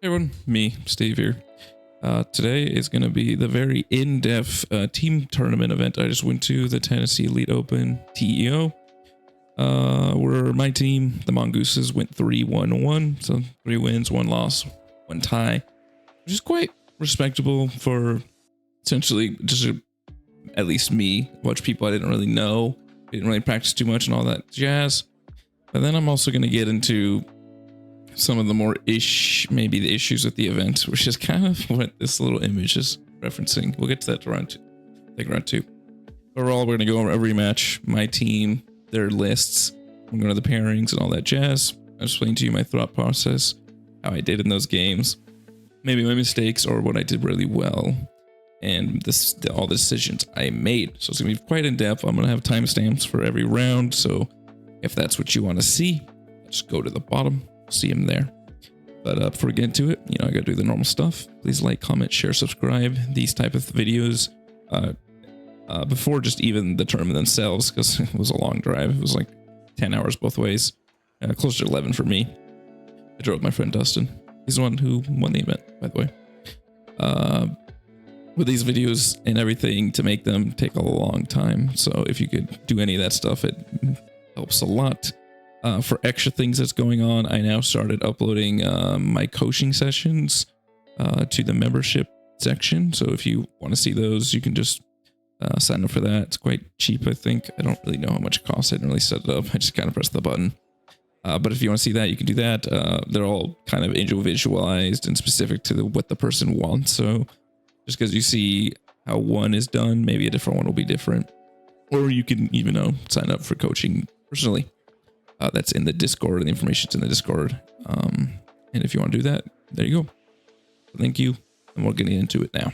Hey everyone, me, Steve here. Today is going to be the very in-depth team tournament event I just went to, the Tennessee Elite Open TEO. Where my team, the Mongooses, went 3-1-1, so 3 wins, 1 loss, 1 tie, which is quite respectable for essentially just at least me, a bunch of people I didn't really know, didn't really practice too much and all that jazz. And then I'm also going to get into some of the more maybe the issues with the event, which is kind of what this little image is referencing. We'll get to that round 2. Overall, we're going to go over every match, my team, their lists. I'm going to the pairings and all that jazz. I'll explain to you my thought process, how I did in those games, maybe my mistakes or what I did really well, and all the decisions I made. So it's going to be quite in depth. I'm going to have timestamps for every round. So if that's what you want to see, just go to the bottom. See him there. But before we get into it, I gotta do the normal stuff. Please like, comment, share, subscribe. These type of videos before just even the tournament themselves, because it was a long drive. It was like 10 hours both ways, close to 11 for me. I drove with my friend Dustin. He's the one who won the event, by the way. With these videos and everything, to make them take a long time. So if you could do any of that stuff, it helps a lot. For extra things that's going on, I now started uploading my coaching sessions to the membership section. So if you want to see those, you can just sign up for that. It's quite cheap, I think. I don't really know how much it costs. I didn't really set it up. I just kind of pressed the button. But if you want to see that, you can do that. They're all kind of individualized and specific to what the person wants. So just because you see how one is done, maybe a different one will be different. Or you can even sign up for coaching personally. That's in the Discord, and the information's in the Discord. And if you want to do that, there you go. Thank you, and we're getting into it now.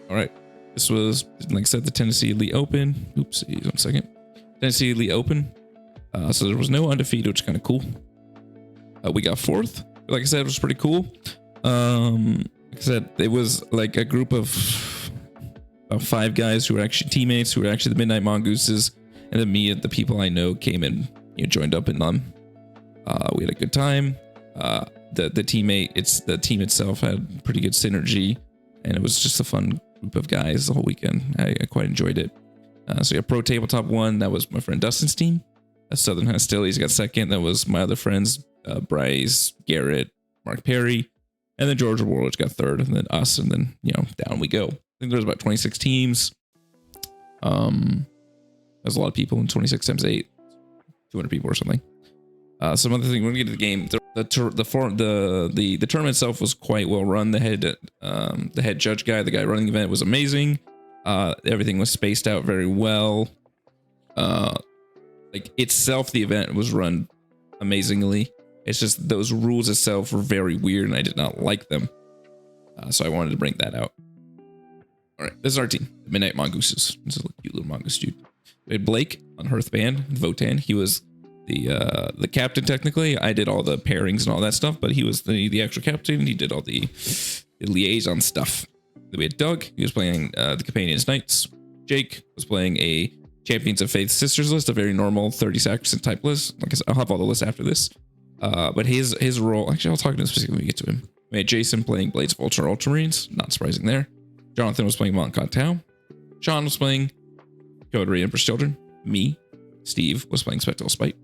All right, this was, like I said, the Tennessee Elite Open. Oops, 1 second. Tennessee Elite Open. So there was no undefeated, which is kind of cool. We got 4th. Like I said, it was pretty cool. Like I said, it was like a group of 5 guys who were actually teammates, who were actually the Midnight Mongooses. And then me and the people I know came and joined up in them. We had a good time. The team itself had pretty good synergy, and it was just a fun group of guys the whole weekend. I quite enjoyed it. So yeah, Pro Tabletop won. That was my friend Dustin's team. Southern Hostilities got 2nd. That was my other friends, Bryce, Garrett, Mark Perry, and then Georgia Warwich got 3rd, and then us, and then down we go. I think there was about 26 teams. There's a lot of people in 26 times 8, 200 people or something. Some other thing, when we get to the game, the tournament itself was quite well run. The head judge guy, the guy running the event, was amazing. Everything was spaced out very well. Like itself, the event was run amazingly. It's just those rules itself were very weird, and I did not like them. So I wanted to bring that out. All right, this is our team, the Midnight Mongooses. This is a cute little mongoose dude. We had Blake on Hearthband, Votan. He was the captain technically. I did all the pairings and all that stuff, but he was the actual captain. He did all the liaison stuff. Then we had Doug. He was playing the Companions Knights. Jake was playing a Champions of Faith Sisters list, a very normal 30 sacrosanct type list. Like I said, I'll have all the lists after this. But his role, actually, I'll talk to him specifically when we get to him. We had Jason playing Blades of Ultramarines. Not surprising there. Jonathan was playing Montcalm Tau. Sean was playing Coterie Empress Children. Me, Steve, was playing Spectral Spite.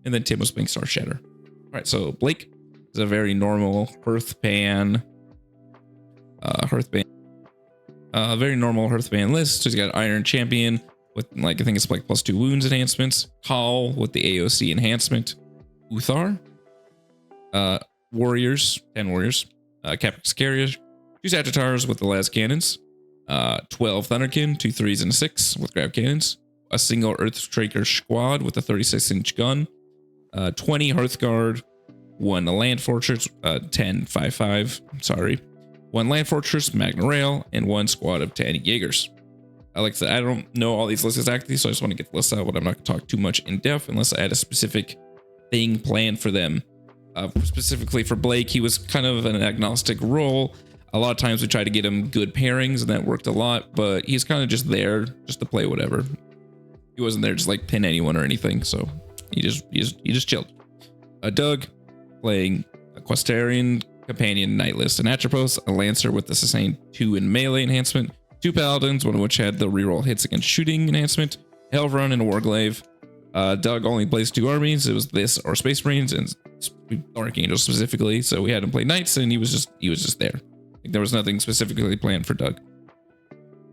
And then Tim was playing Star Shatter. All right, so Blake is a very normal Hearthband very normal Hearthband list. So he's got Iron Champion with, like, I think it's like +2 wounds enhancements. Hall with the AOC enhancement. Uthar. Warriors, 10 warriors. Capric Carriers. 2 Sagittars with the las cannons. 12 Thunderkin, 2 3s and a 6 with grab cannons. A single Earthtraker squad with a 36-inch gun. 20 Hearthguard. 1 Land Fortress. 10 5-5. Sorry. 1 Land Fortress, Magna Rail, and 1 squad of 10 Jaegers. Like I said, I don't know all these lists exactly, so I just want to get the list out, but I'm not going to talk too much in depth unless I had a specific thing planned for them. Specifically for Blake, he was kind of an agnostic role. A lot of times we tried to get him good pairings, and that worked a lot, but he's kind of just there just to play whatever. He wasn't there just like pin anyone or anything, so he just chilled. Doug playing a Questarian Companion Knight list, an Atropos, a Lancer with the Sustain 2 in melee enhancement, 2 Paladins, one of which had the reroll hits against shooting enhancement, Helvrun and a Warglaive. Doug only plays 2 armies. It was this or Space Marines and Archangels specifically. So we had him play Knights, and he was just there. Like, there was nothing specifically planned for Doug.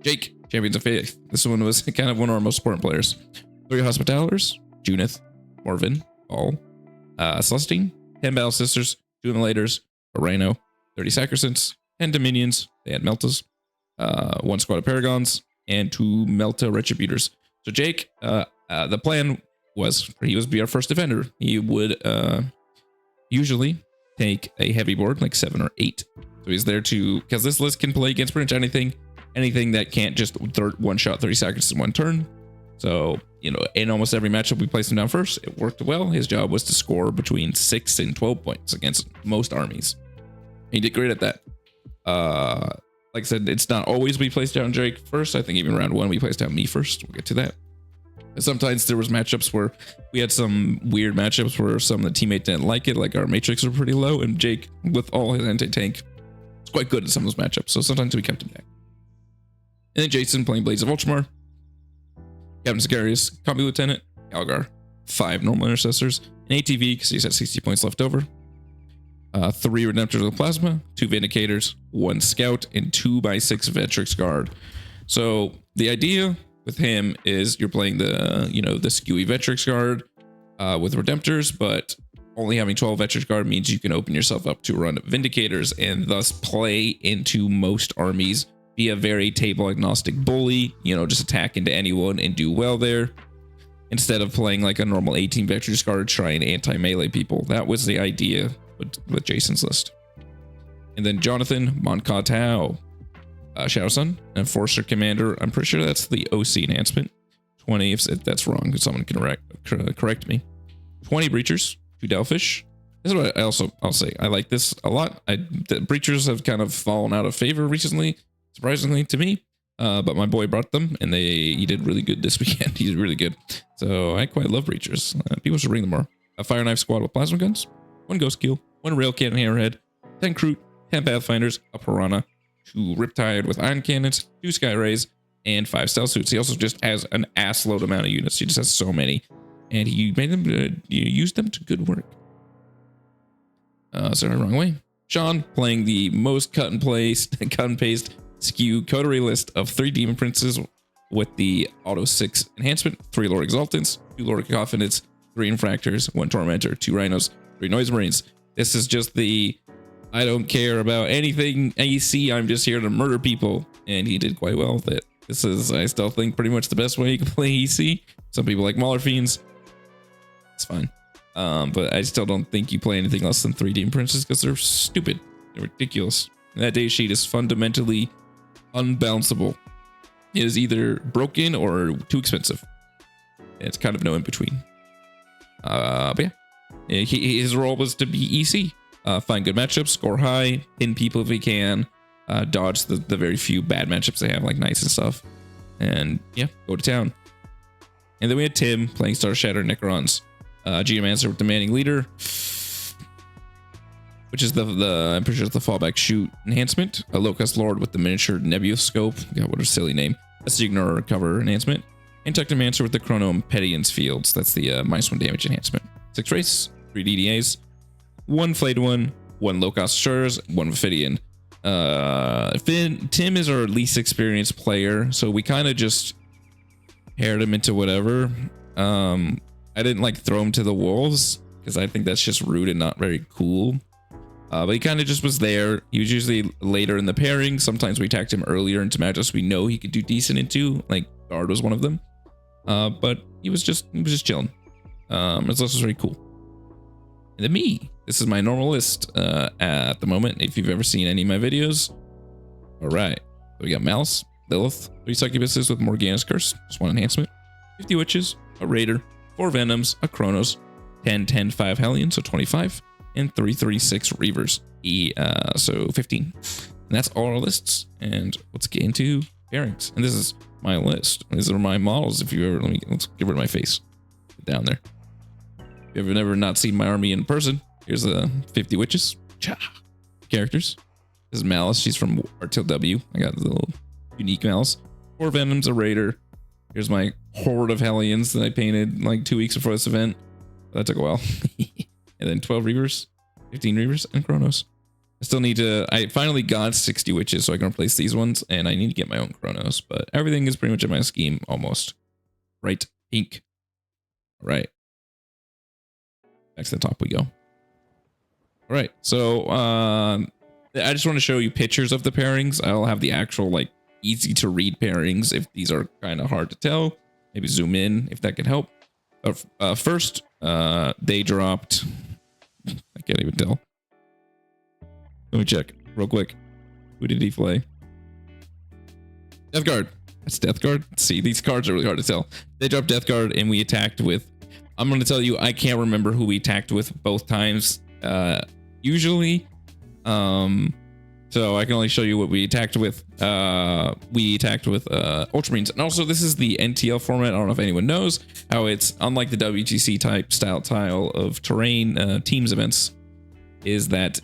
Jake, Champions of Faith. This one was kind of one of our most important players. 3 Hospitallers, Junith, Morven, Paul, Celestine, 10 Battle Sisters, 2 Immolators, a Rhino, 30 Sacrosants, 10 Dominions. They had Meltas, 1 squad of Paragons, and 2 Melta Retributors. So Jake, the plan was he was be our first defender. He would usually take a heavy board like 7 or 8. So he's there to, because this list can play against pretty much anything that can't just one shot 30 seconds in 1 turn. So, you know, in almost every matchup we placed him down first. It worked well. His job was to score between 6 and 12 points against most armies. He did great at that. Like I said, it's not always we placed down Jake first. I think even round 1 we placed down me first. We'll get to that. Sometimes there was matchups where we had some weird matchups where some of the teammates didn't like it, like our matrix were pretty low, and Jake, with all his anti-tank, was quite good at some of those matchups. So sometimes we kept him back. And then Jason playing Blades of Ultramar, Captain Sicarius, Combi Lieutenant, Algar, 5 normal intercessors, an ATV because he's at 60 points left over, 3 Redemptors of the Plasma, 2 Vindicators, 1 Scout, and 2x6 Vetrix Guard. So the idea with him is you're playing the skewy Vetrix Guard with Redemptors, but only having 12 Vetrix Guard means you can open yourself up to run Vindicators and thus play into most armies. Be a very table agnostic bully, just attack into anyone and do well there, instead of playing like a normal 18 Vetrix Guard trying anti-melee people. That was the idea with Jason's list. And then Jonathan, Moncatao, Shadow Sun, Enforcer Commander. I'm pretty sure that's the OC enhancement. 20, if that's wrong, someone can correct me. 20 Breachers, 2 Delphish. This is what I'll say. I like this a lot. The Breachers have kind of fallen out of favor recently, surprisingly to me. But my boy brought them, and he did really good this weekend. He's really good. So I quite love Breachers. People should bring them more. A Fire Knife Squad with Plasma Guns, 1 Ghost Keel, 1 Rail Cannon Hammerhead, 10 Kroot, 10 Pathfinders, a Piranha, 2 Riptide with Ion Cannons, 2 Sky Rays, and 5 Stealth Suits. He also just has an assload amount of units. He just has so many, and he made them, used them to good work. Sorry, wrong way. Sean playing the most cut and paste skew coterie list of 3 Demon Princes with the Auto 6 enhancement, 3 Lord Exaltants, 2 Lord Cacophonants, 3 Infractors, 1 Tormentor, 2 Rhinos, 3 Noise Marines. This is just the I don't care about anything AC, I'm just here to murder people, and he did quite well with it. This is, I still think, pretty much the best way you can play EC. Some people like Mauler Fiends. It's fine. But I still don't think you play anything less than 3 Demon Princes because they're stupid. They're ridiculous. And that day sheet is fundamentally unbounceable. It is either broken or too expensive. It's kind of no in between. But yeah, his role was to be EC. Find good matchups, score high, pin people if he can, dodge the very few bad matchups they have, like Knights and stuff. And yeah, go to town. And then we had Tim playing Star Shattered Necrons. Geomancer with Demanding Leader, which is I'm pretty sure it's the fallback shoot enhancement. A Locust Lord with the miniature Nebuloscope. God, what a silly name. That's the Ignore Recover enhancement. And Technomancer with the Chrono Impedience Fields. That's the -1 damage enhancement. 6 Race, 3 DDAs, 1 Flayed One, 1 Locust Shures, 1 Ophidian. Tim is our least experienced player, so we kind of just paired him into whatever. I didn't like throw him to the wolves because I think that's just rude and not very cool. But he kind of just was there. He was usually later in the pairing. Sometimes we attacked him earlier into matchups we know he could do decent into, like Guard was one of them. But he was just chilling. His list was very cool. And then me. This is my normal list at the moment. If you've ever seen any of my videos. All right. So we got Malice, Lilith, 3 Succubuses with Morgana's Curse, just 1 enhancement, 50 Witches, a Raider, 4 Venoms, a Chronos, 10, 5 Hellions, so 25, and 3, 6 Reavers, so 15. And that's all our lists. And let's get into pairings. And this is my list. These are my models. If you ever, let's get rid of my face. Get down there. If you've never not seen my army in person, Here's 50 witches. Cha. Characters. This is Malice. She's from RTW. I got the little unique Malice. 4 Venoms, a Raider. Here's my horde of Hellions that I painted like 2 weeks before this event. That took a while. And then 12 Reavers, 15 Reavers, and Chronos. I still need to, I finally got 60 witches so I can replace these ones, and I need to get my own Chronos, but everything is pretty much in my scheme almost. Right, pink. All right. Back to the top we go. All right, so I just want to show you pictures of the pairings. I'll have the actual like easy to read pairings if these are kind of hard to tell. Maybe zoom in if that can help. First, they dropped, I can't even tell. Let me check real quick. Who did he play? Death Guard. That's Death Guard. See, these cards are really hard to tell. They dropped Death Guard and we attacked with, I'm going to tell you, I can't remember who we attacked with both times. Usually, so I can only show you what we attacked with. We attacked with Ultramarines. And also, this is the NTL format. I don't know if anyone knows how it's, unlike the WTC type style of terrain teams events, is that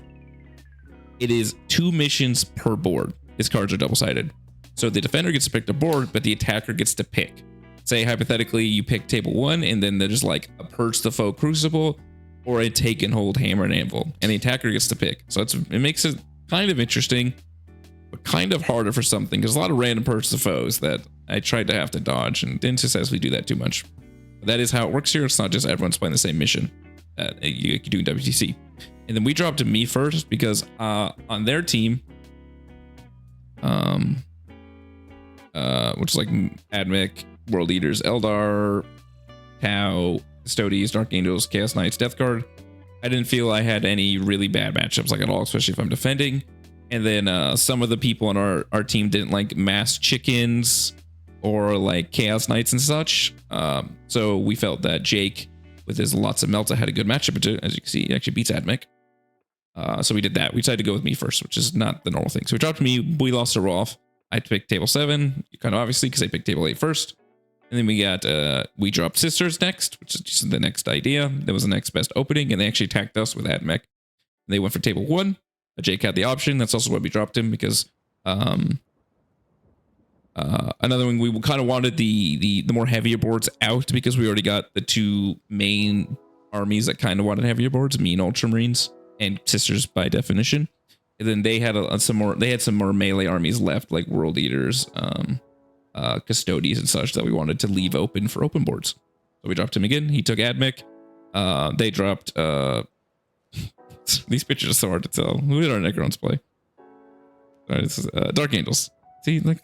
it is 2 missions per board. His cards are double-sided. So the defender gets to pick the board, but the attacker gets to pick. Say, hypothetically, you pick table 1, and then there's like a Purge the Foe Crucible, or a Take and Hold Hammer and Anvil, and the attacker gets to pick. So it makes it kind of interesting, but kind of harder for something. There's a lot of random Purge the Foes that I tried to have to dodge, and didn't successfully do that too much. But that is how it works here. It's not just everyone's playing the same mission that you do in WTC. And then we dropped to me first because on their team, which is like Admech, World Eaters, Eldar, Tau, Custodes, Dark Angels, Chaos Knights, Death Guard, I didn't feel I had any really bad matchups like at all, especially if I'm defending. And then some of the people on our team didn't like Mass Chickens or like Chaos Knights and such. So we felt that Jake, with his lots of Melta, had a good matchup. As you can see, he actually beats Admech. So we did that. We decided to go with me first, which is not the normal thing. So we dropped me. We lost a roll off. I picked table 7, kind of obviously, because I picked table 8 first. And then we dropped Sisters next, which is just the next idea. That was the next best opening. And they actually attacked us with Admech. They went for table 1. Jake had the option. That's also why we dropped him, because another one, we kind of wanted the more heavier boards out, because we already got the 2 main armies that kind of wanted heavier boards, me and Ultramarines and Sisters by definition. And then they had some more melee armies left, like World Eaters, Custodes and such, that we wanted to leave open for open boards. So we dropped him again. He took Admech. They dropped these pictures are so hard to tell. Who did our Necrons play? This is Dark Angels. See, like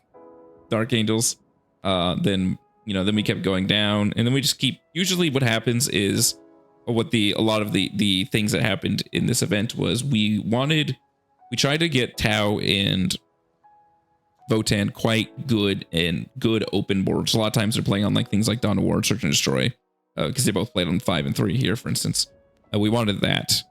Dark Angels. Then we kept going down, and then we just keep. Usually, what happens is, a lot of the things that happened in this event was we tried to get Tau and Votann quite good and good open boards. A lot of times they're playing on like things like Dawn of War, Search and Destroy, because they both played on 5 and 3 here, for instance. We wanted that.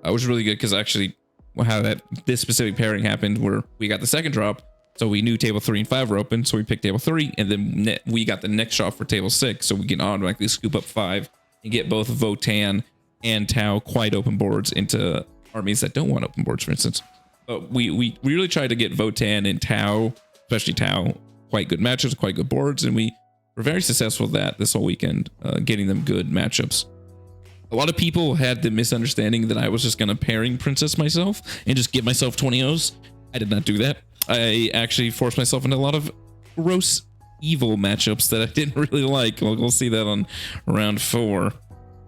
It was really good because actually how this specific pairing happened, where we got the second drop, so we knew table 3 and 5 were open, so we picked table 3, and then we got the next shot for table 6, so we can automatically scoop up 5 and get both Votann and Tau quite open boards into armies that don't want open boards, for instance. But we really tried to get Votann and Tau, especially Tau, quite good matchups, quite good boards, and we were very successful at that this whole weekend, getting them good matchups. A lot of people had the misunderstanding that I was just going to pairing princess myself and just give myself 20 O's. I did not do that. I actually forced myself into a lot of gross, evil matchups that I didn't really like. We'll see that on round 4.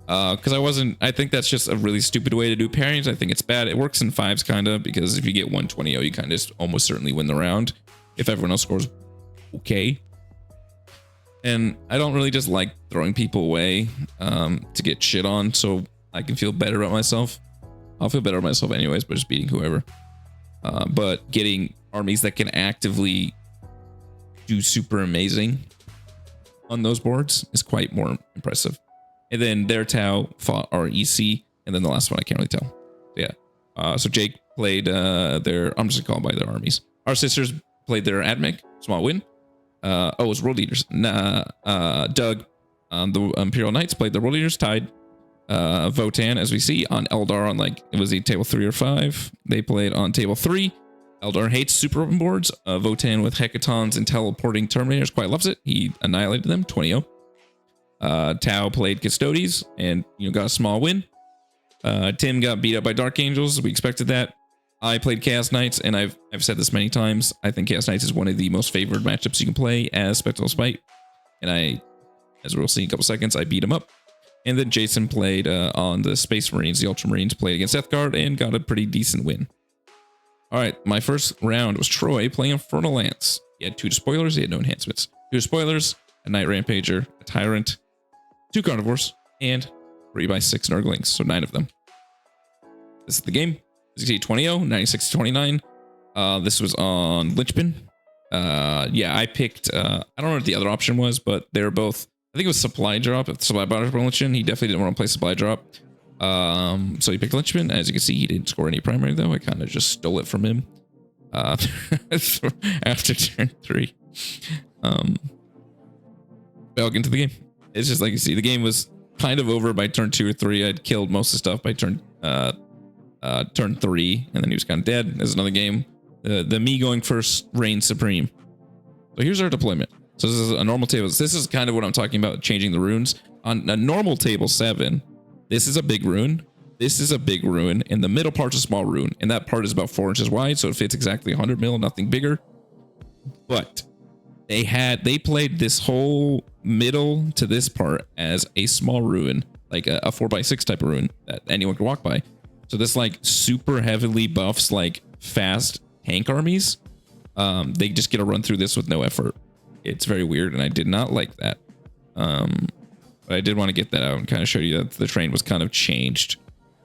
Because I think that's just a really stupid way to do pairings. I think it's bad. It works in 5s kind of, because if you get 120-0, you kind of almost certainly win the round if everyone else scores okay. And I don't really just like throwing people away to get shit on, so I can feel better about myself. I'll feel better about myself anyways by just beating whoever. But getting armies that can actively do super amazing on those boards is quite more impressive. And then their Tau fought our EC, and then the last one I can't really tell. So yeah. So Jake played I'm just gonna call them by their armies. Our Sisters played their Admech, small win. It was World Eaters. Doug, the Imperial Knights played the World Eaters, tied. Votan, as we see, on Eldar on like, was he table 3 or 5? They played on table 3. Eldar hates super open boards. Votan with Hecatons and teleporting Terminators quite loves it. He annihilated them 20-0. Tau played Custodes and got a small win. Tim got beat up by Dark Angels. We expected that. I played Chaos Knights, and I've said this many times. I think Chaos Knights is one of the most favored matchups you can play as Spectral Spite. And as we'll see in a couple seconds, I beat him up. And then Jason played on the Space Marines. The Ultramarines played against Death Guard and got a pretty decent win. All right, my first round was Troy playing Infernal Lance. He had 2 Despoilers, he had no enhancements. 2 Despoilers, a Night Rampager, a Tyrant, 2 Carnivores, and 3x6 Nurglings, so 9 of them. This is the game. As you see, 20-0, 96-29. This was on Linchpin. Yeah, I picked, I don't know what the other option was, but they were both, I think it was Supply Drop. If Supply Drop on Linchpin, he definitely didn't want to play Supply Drop. So he picked Linchpin. As you can see, he didn't score any primary, though. I kind of just stole it from him after turn 3. But I'll get into the game. It's just like you see, the game was kind of over by turn 2 or 3. I'd killed most of the stuff by turn 3, and then he was kind of dead. There's another game. The me going first reigns supreme. So here's our deployment. So this is a normal table. This is kind of what I'm talking about, changing the runes. On a normal table 7, this is a big rune. This is a big rune, and the middle part's a small rune, and that part is about 4 inches wide, so it fits exactly 100 mil, nothing bigger. But they played this whole middle to this part as a small rune, like a 4x6 type of rune that anyone could walk by. So this like super heavily buffs like fast tank armies. They just get to run through this with no effort. It's very weird, and I did not like that. But I did want to get that out and kind of show you that the train was kind of changed.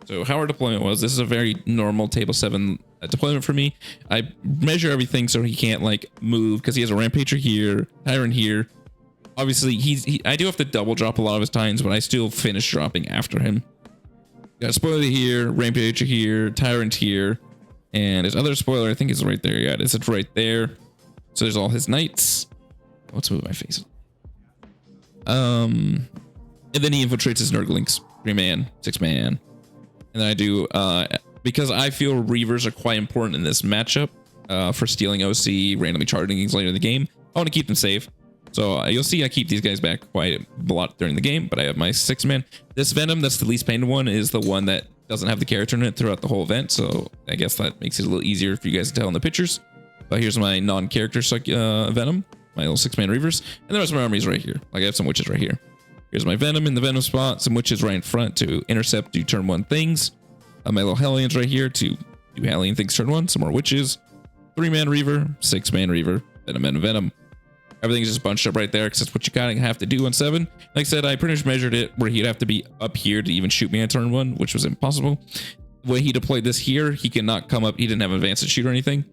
So how our deployment was, this is a very normal table 7 deployment for me. I measure everything so he can't like move, because he has a Rampager here, Tyrant here. Obviously, I do have to double drop a lot of his Titans, but I still finish dropping after him. Got a Spoiler here, Rampager here, Tyrant here, and his other Spoiler, I think, is right there. Yeah, it's right there. So there's all his Knights. Let's move my face. And then he infiltrates his Nurglings. 3-man, 6-man. And then I do, because I feel Reavers are quite important in this matchup for stealing OC, randomly charging things later in the game. I want to keep them safe. So you'll see I keep these guys back quite a lot during the game, but I have my 6-man. This Venom, that's the least painted one, is the one that doesn't have the character in it throughout the whole event. So I guess that makes it a little easier for you guys to tell in the pictures. But here's my non-character Venom, my little 6-man Reavers. And the rest of my armies right here. Like I have some witches right here. Here's my Venom in the Venom spot, some witches right in front to intercept, do turn 1 things. My little Hellions right here to do Hellion things turn 1, some more witches. 3-man Reaver, 6-man Reaver, Venom and Venom. Everything's just bunched up right there because that's what you kind of have to do on 7. Like I said, I pretty much measured it where he'd have to be up here to even shoot me on turn 1, which was impossible. When he deployed this here, he could not come up. He didn't have advanced to shoot or anything.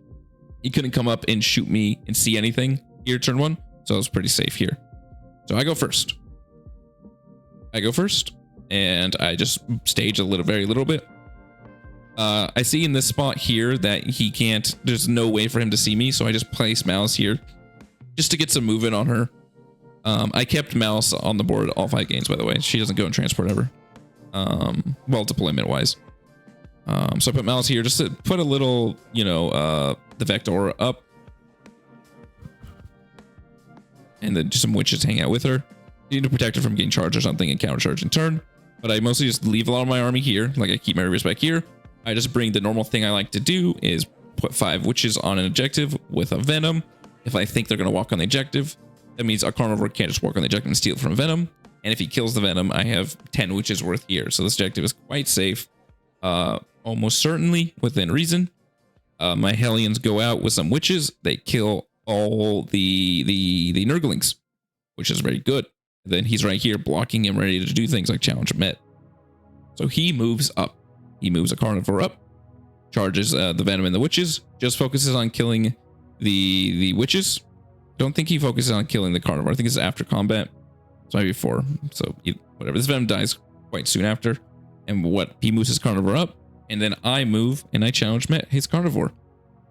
He couldn't come up and shoot me and see anything here turn 1. So I was pretty safe here. So I go first. And I just stage very little bit. I see in this spot here that he can't, there's no way for him to see me. So I just place Malice here just to get some movement on her. I kept Malice on the board all 5 games, by the way. She doesn't go in transport ever. Well, deployment wise. So I put Malice here just to put a little, the Vector up. And then just some witches hang out with her. You need to protect her from getting charged or something and counter charge in turn. But I mostly just leave a lot of my army here. Like I keep my Reavers back here. I just bring the normal thing I like to do is put 5 witches on an objective with a Venom. If I think they're going to walk on the objective, that means a Carnivore can't just walk on the objective and steal it from Venom. And if he kills the Venom, I have 10 witches worth here. So this objective is quite safe. Almost certainly within reason. My Hellions go out with some witches. They kill all the Nurglings, which is very good. And then he's right here blocking him, ready to do things like challenge Met. So he moves up. He moves a Carnivore up, charges the Venom and the witches, just focuses on killing the witches. Don't think he focuses on killing the Carnivore. I think it's after combat. So maybe 4. So whatever. This Venom dies quite soon after. And he moves his Carnivore up. And then I move and I challenge Met his Carnivore.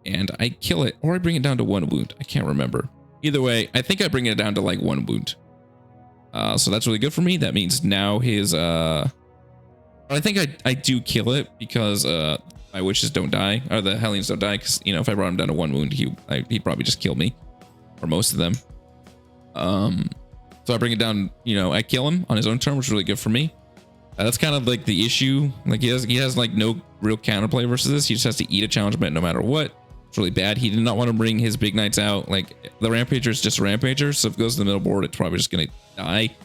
And I kill it. Or I bring it down to 1 wound. I can't remember. Either way, I think I bring it down to like 1 wound. So that's really good for me. That means now his I think I do kill it because my witches don't die, or the Hellions don't die, because, you know, if I brought him down to 1 wound, he'd probably just kill me, or most of them. So I bring it down, you know, I kill him on his own turn, which is really good for me. That's kind of like the issue. Like he has like no real counterplay versus this. He just has to eat a challenge event no matter what. It's really bad. He did not want to bring his big knights out. Like the Rampager is just a Rampager, so if it goes to the middle board, it's probably just gonna die.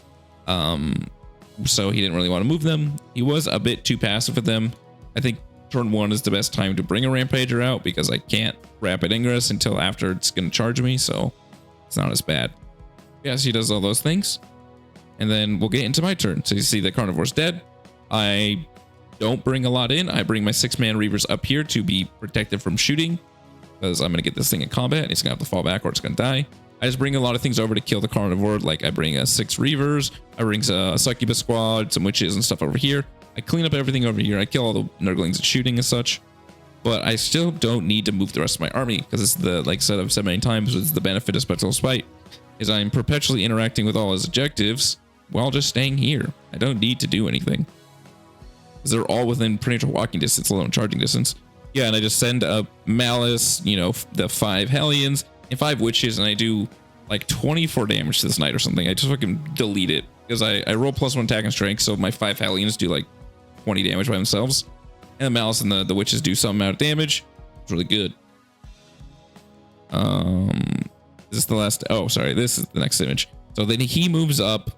So he didn't really want to move them. He was a bit too passive with them. I think turn 1 is the best time to bring a Rampager out because I can't rapid ingress until after it's gonna charge me, so it's not as bad. Yes, he does all those things. And then we'll get into my turn. So you see the Carnivore's dead. I don't bring a lot in. I bring my 6-man Reavers up here to be protected from shooting, because I'm going to get this thing in combat. And it's going to have to fall back or it's going to die. I just bring a lot of things over to kill the Carnivore. Like I bring 6 Reavers. I bring a Succubus squad, some witches and stuff over here. I clean up everything over here. I kill all the Nurglings and shooting and such. But I still don't need to move the rest of my army, because it's the, like I've said many times, it's the benefit of Spectral Spite, is I'm perpetually interacting with all his objectives while just staying here. I don't need to do anything, because they're all within pretty much walking distance, let alone charging distance. Yeah, and I just send a Malice, you know, the 5 Hellions and 5 Witches, and I do like 24 damage to this knight or something. I just fucking delete it, because I roll +1 attack and strength, so my 5 Hellions do like 20 damage by themselves, and the Malice and the Witches do some amount of damage. It's really good. Is this the last? Oh, sorry, this is the next image. So then he moves up.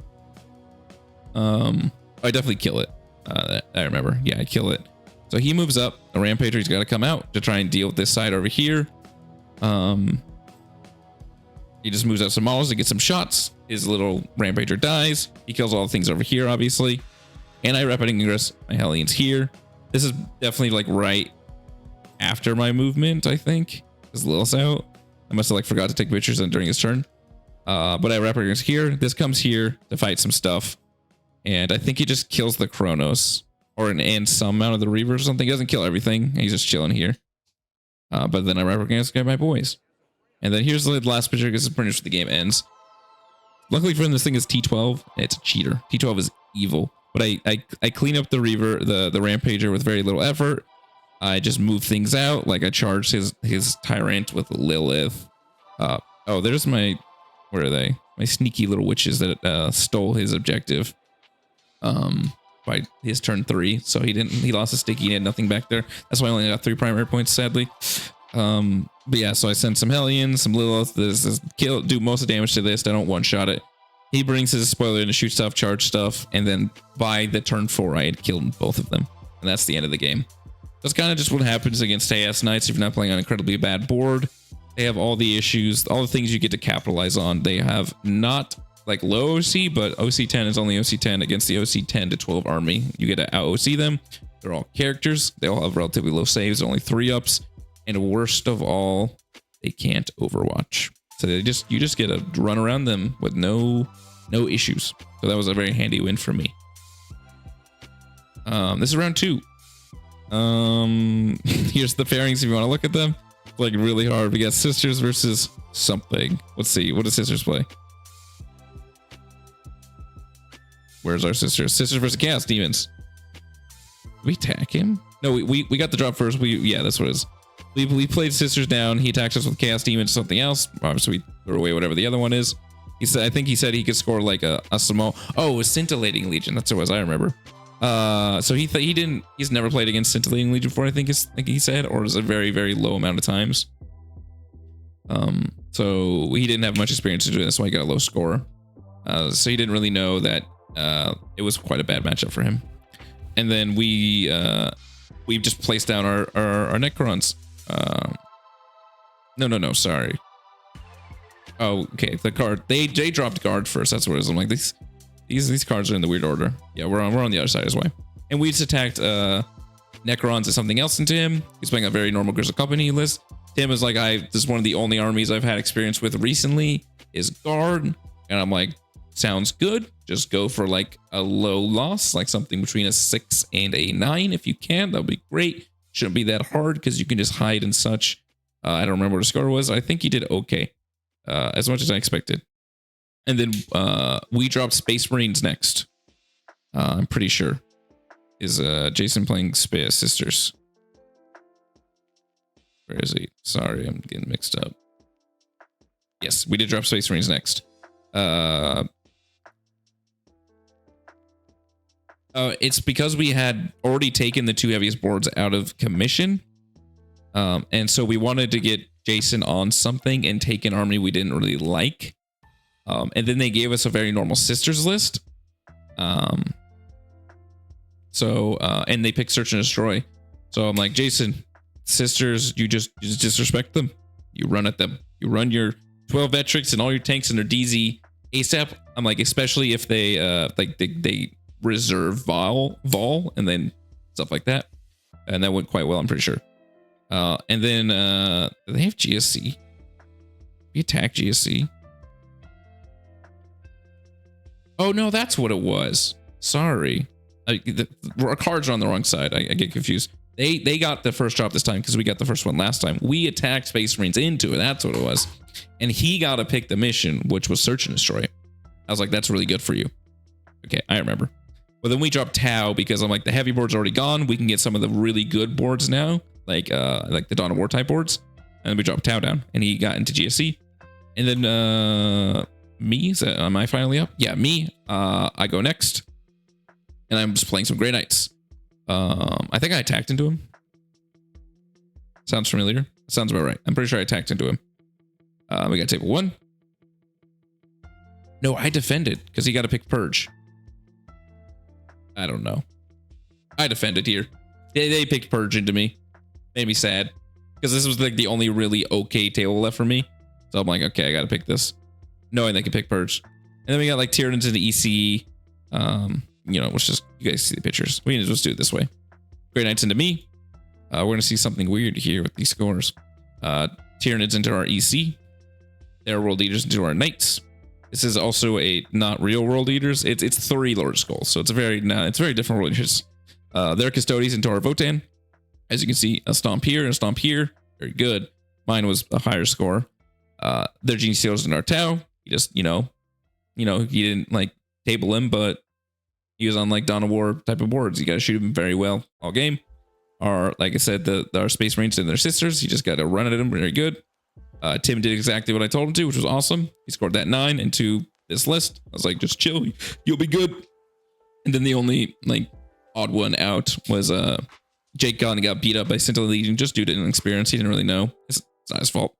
I definitely kill it. I remember. Yeah, I kill it. So he moves up. The Rampager, he's got to come out to try and deal with this side over here. He just moves out some models to get some shots. His little Rampager dies. He kills all the things over here, obviously. And I rapid ingress my Hellions here. This is definitely like right after my movement, I think. Because Lilith's out. I must have like forgot to take pictures during his turn. But I rapid ingress here. This comes here to fight some stuff. And I think he just kills the Chronos, and some amount of the Reavers or something. He doesn't kill everything. He's just chilling here. But then I rapid ingress my boys. And then here's the last picture, because it's pretty much the game ends. Luckily for him, this thing is T12. It's a cheater. T12 is evil. But I clean up the Reaver, the Rampager with very little effort. I just move things out. Like I charged his Tyrant with Lilith. Oh, there's my, where are they? My sneaky little witches that stole his objective. By his turn 3. So he lost a sticky, he had nothing back there. That's why I only got 3 primary points, sadly. But yeah, so I sent some Hellions, some Lilith. This is do most of the damage to this. I don't one-shot it. He brings his spoiler in to shoot stuff, charge stuff, and then by the turn 4, I had killed both of them. And that's the end of the game. That's kind of just what happens against AS Knights if you're not playing on an incredibly bad board. They have all the issues, all the things you get to capitalize on. They have not like low OC, but OC 10 is only OC 10 against the OC 10 to 12 army. You get to out OC them. They're all characters. They all have relatively low saves, only 3-ups. And worst of all, they can't overwatch. So you just get to run around them with no issues. So that was a very handy win for me. This is round 2. Here's the pairings if you want to look at them. It's like really hard. We got Sisters versus something. Let's see. What does Sisters play? Where's our Sisters? Sisters versus Chaos Demons. Did we attack him? No, we got the drop first. Yeah, that's what it is. We played Sisters down. He attacked us with Chaos Demons, something else. Obviously, we threw away whatever the other one is. I think he said he could score like a small. Oh, it was Scintillating Legion. That's what it was. I remember. So he's never played against Scintillating Legion before, I think he said, or it was a very, very low amount of times. So he didn't have much experience to do this, so he got a low score. So he didn't really know that it was quite a bad matchup for him. And then we just placed down our Necrons. No, sorry. Oh, okay. The card they dropped guard first. That's what it is. I'm like these cards are in the weird order. Yeah, we're on the other side as well. And we just attacked Necrons as something else into him. He's playing a very normal Grizzle Company list. Tim is like, this is one of the only armies I've had experience with recently is guard, and I'm like, sounds good. Just go for like a low loss, like something between a 6 and a 9 if you can. That would be great. Shouldn't be that hard because you can just hide and such. I don't remember what the score was. I think he did okay, as much as I expected. And then we dropped Space Marines next. I'm pretty sure. Is Jason playing Sisters? Where is he? Sorry, I'm getting mixed up. Yes, we did drop Space Marines next. It's because we had already taken the 2 heaviest boards out of commission. And so we wanted to get Jason on something and take an army we didn't really like. And then they gave us a very normal Sisters list. And they picked Search and Destroy. So I'm like, Jason, Sisters, you just disrespect them. You run at them. You run your 12 Vetrix and all your tanks and their DZ ASAP. I'm like, especially if they they reserve Vol and then stuff like that. And that went quite well, I'm pretty sure. And then they have GSC. We attack GSC. Oh no, that's what it was. Sorry. Our cards are on the wrong side. I get confused. They got the first drop this time because we got the first one last time. We attacked Space Marines into it. That's what it was. And he got to pick the mission, which was Search and Destroy. I was like, that's really good for you. Okay, I remember. But then we dropped Tau because I'm like, the heavy board's already gone. We can get some of the really good boards now, like the Dawn of War type boards. And then we dropped Tau down, and he got into GSC. And then me, am I finally up? Yeah, me. I go next. And I'm just playing some Grey Knights. I think I attacked into him. Sounds familiar. Sounds about right. I'm pretty sure I attacked into him. We got table 1. No, I defended because he got to pick Purge. I don't know. I defended here. They picked Purge into me. Made me sad because this was like the only really okay table left for me. So I'm like, okay, I got to pick this, knowing they can pick Purge. And then we got like Tyranids into EC. You know, let's just, you guys see the pictures. We can just do it this way. Grey Knights into me. We're going to see something weird here with these scores. Tyranids into our EC. Their World Eaters into our Knights. This is also a not real World Eaters. It's 3 Lord Skulls, so it's very different World Eaters. Their Custodians into our Votan. As you can see, a Stomp here and a Stomp here. Very good. Mine was a higher score. Their Genie Stealers into our Tau. He just, you know, he didn't like table him, but he was on like Dawn of War type of boards. You got to shoot him very well all game. Or like I said, our Space Marines and their Sisters. You just got to run at him very good. Tim did exactly what I told him to, which was awesome. He scored that 9 into this list. I was like, just chill, you'll be good. And then the only like odd one out was Jake got beat up by Scintillating Legion just due to inexperience. He didn't really know. It's not his fault.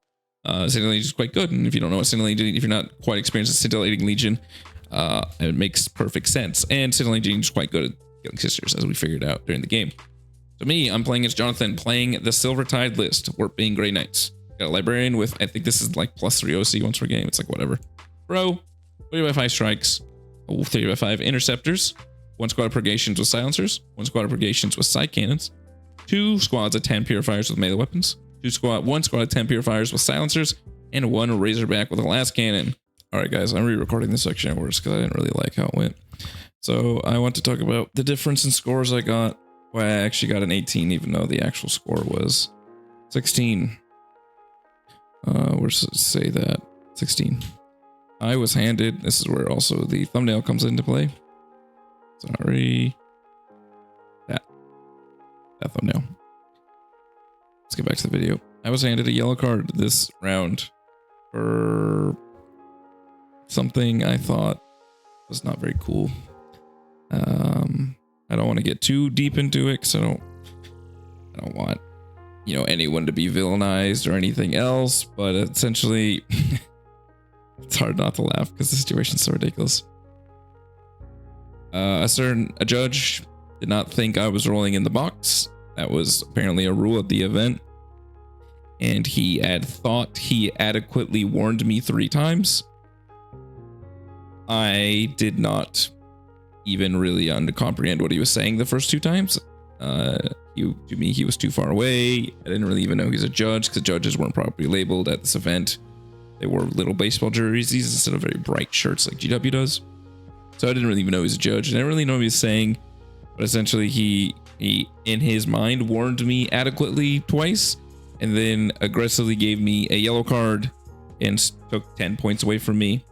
Scintillating Legion is quite good, and if you don't know what Scintillating Legion, if you're not quite experienced with Scintillating Legion, it makes perfect sense. And Scintillating Legion is quite good at killing Sisters, as we figured out during the game. So me, I'm playing as Jonathan, playing the Silvertide list, Warp being Grey Knights. Got a Librarian with, I think this is like +3 OC once per game. It's like whatever. Bro, 30x5 strikes, 30x5 interceptors, 1 squad of purgations with silencers, 1 squad of purgations with side cannons, 2 squads of 10 purifiers with melee weapons, 1 squad of 10 purifiers with silencers, and 1 Razorback with a last cannon. All right, guys, I'm re-recording this section afterwards because I didn't really like how it went. So I want to talk about the difference in scores I got. Well, I actually got an 18, even though the actual score was 16. Let's say that 16. I was handed. This is where also the thumbnail comes into play. Sorry. That thumbnail. Let's get back to the video. I was handed a yellow card this round for something I thought was not very cool. I don't want to get too deep into it because I don't want, you know, anyone to be villainized or anything else, but essentially it's hard not to laugh because the situation's so ridiculous. A judge did not think I was rolling in the box. That was apparently a rule at the event, and he had thought he adequately warned me 3 times. I did not even really comprehend what he was saying the first 2 times. To me, he was too far away. I didn't really even know he's a judge because judges weren't properly labeled at this event. They wore little baseball jerseys instead of very bright shirts like GW does. So I didn't really even know he was a judge. I didn't really know what he was saying, but essentially he in his mind warned me adequately twice, and then aggressively gave me a yellow card and took 10 points away from me.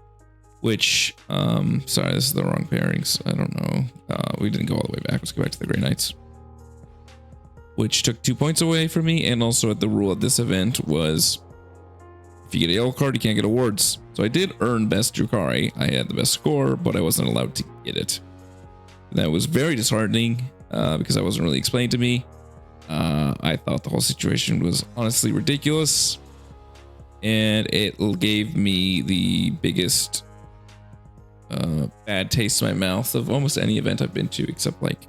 which, sorry, this is the wrong pairings. I don't know. We didn't go all the way back. Let's go back to the Grey Knights, which took 2 points away from me. And also the rule at this event was if you get a yellow card, you can't get awards. So I did earn best Drukhari. I had the best score, but I wasn't allowed to get it. That was very disheartening because that wasn't really explained to me. I thought the whole situation was honestly ridiculous, and it gave me the biggest bad taste in my mouth of almost any event I've been to, except like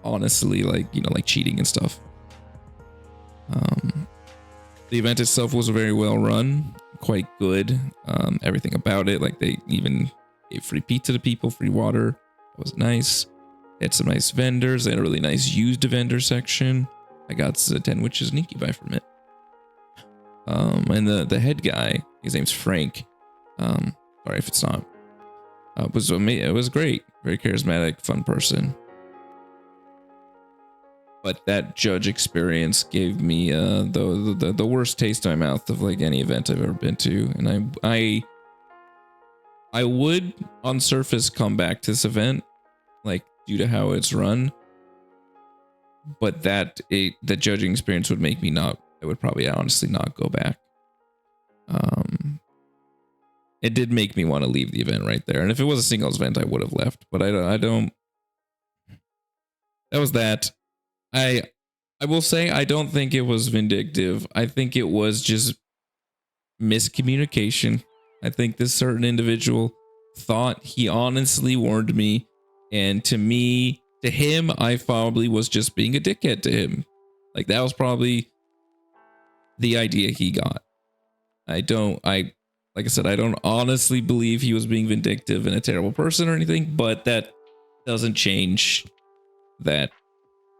honestly, like, you know, like cheating and stuff. The event itself was very well run, quite good. Everything about it, like they even gave free pizza to people, free water. It was nice. They had some nice vendors. They had a really nice used vendor section. I got 10 Witches and Incubi from it. And the head guy, his name's Frank. Sorry if it's not. It was great. Very charismatic, fun person. But that judge experience gave me the worst taste in my mouth of like any event I've ever been to. And I would on surface come back to this event, like due to how it's run. But the judging experience would make me not. I would probably honestly not go back. It did make me want to leave the event right there. And if it was a singles event, I would have left. But I don't. That was that. I will say I don't think it was vindictive. I think it was just miscommunication. I think this certain individual thought he honestly warned me, and to him, I probably was just being a dickhead to him. Like that was probably the idea he got. Like I said, I don't honestly believe he was being vindictive and a terrible person or anything, but that doesn't change that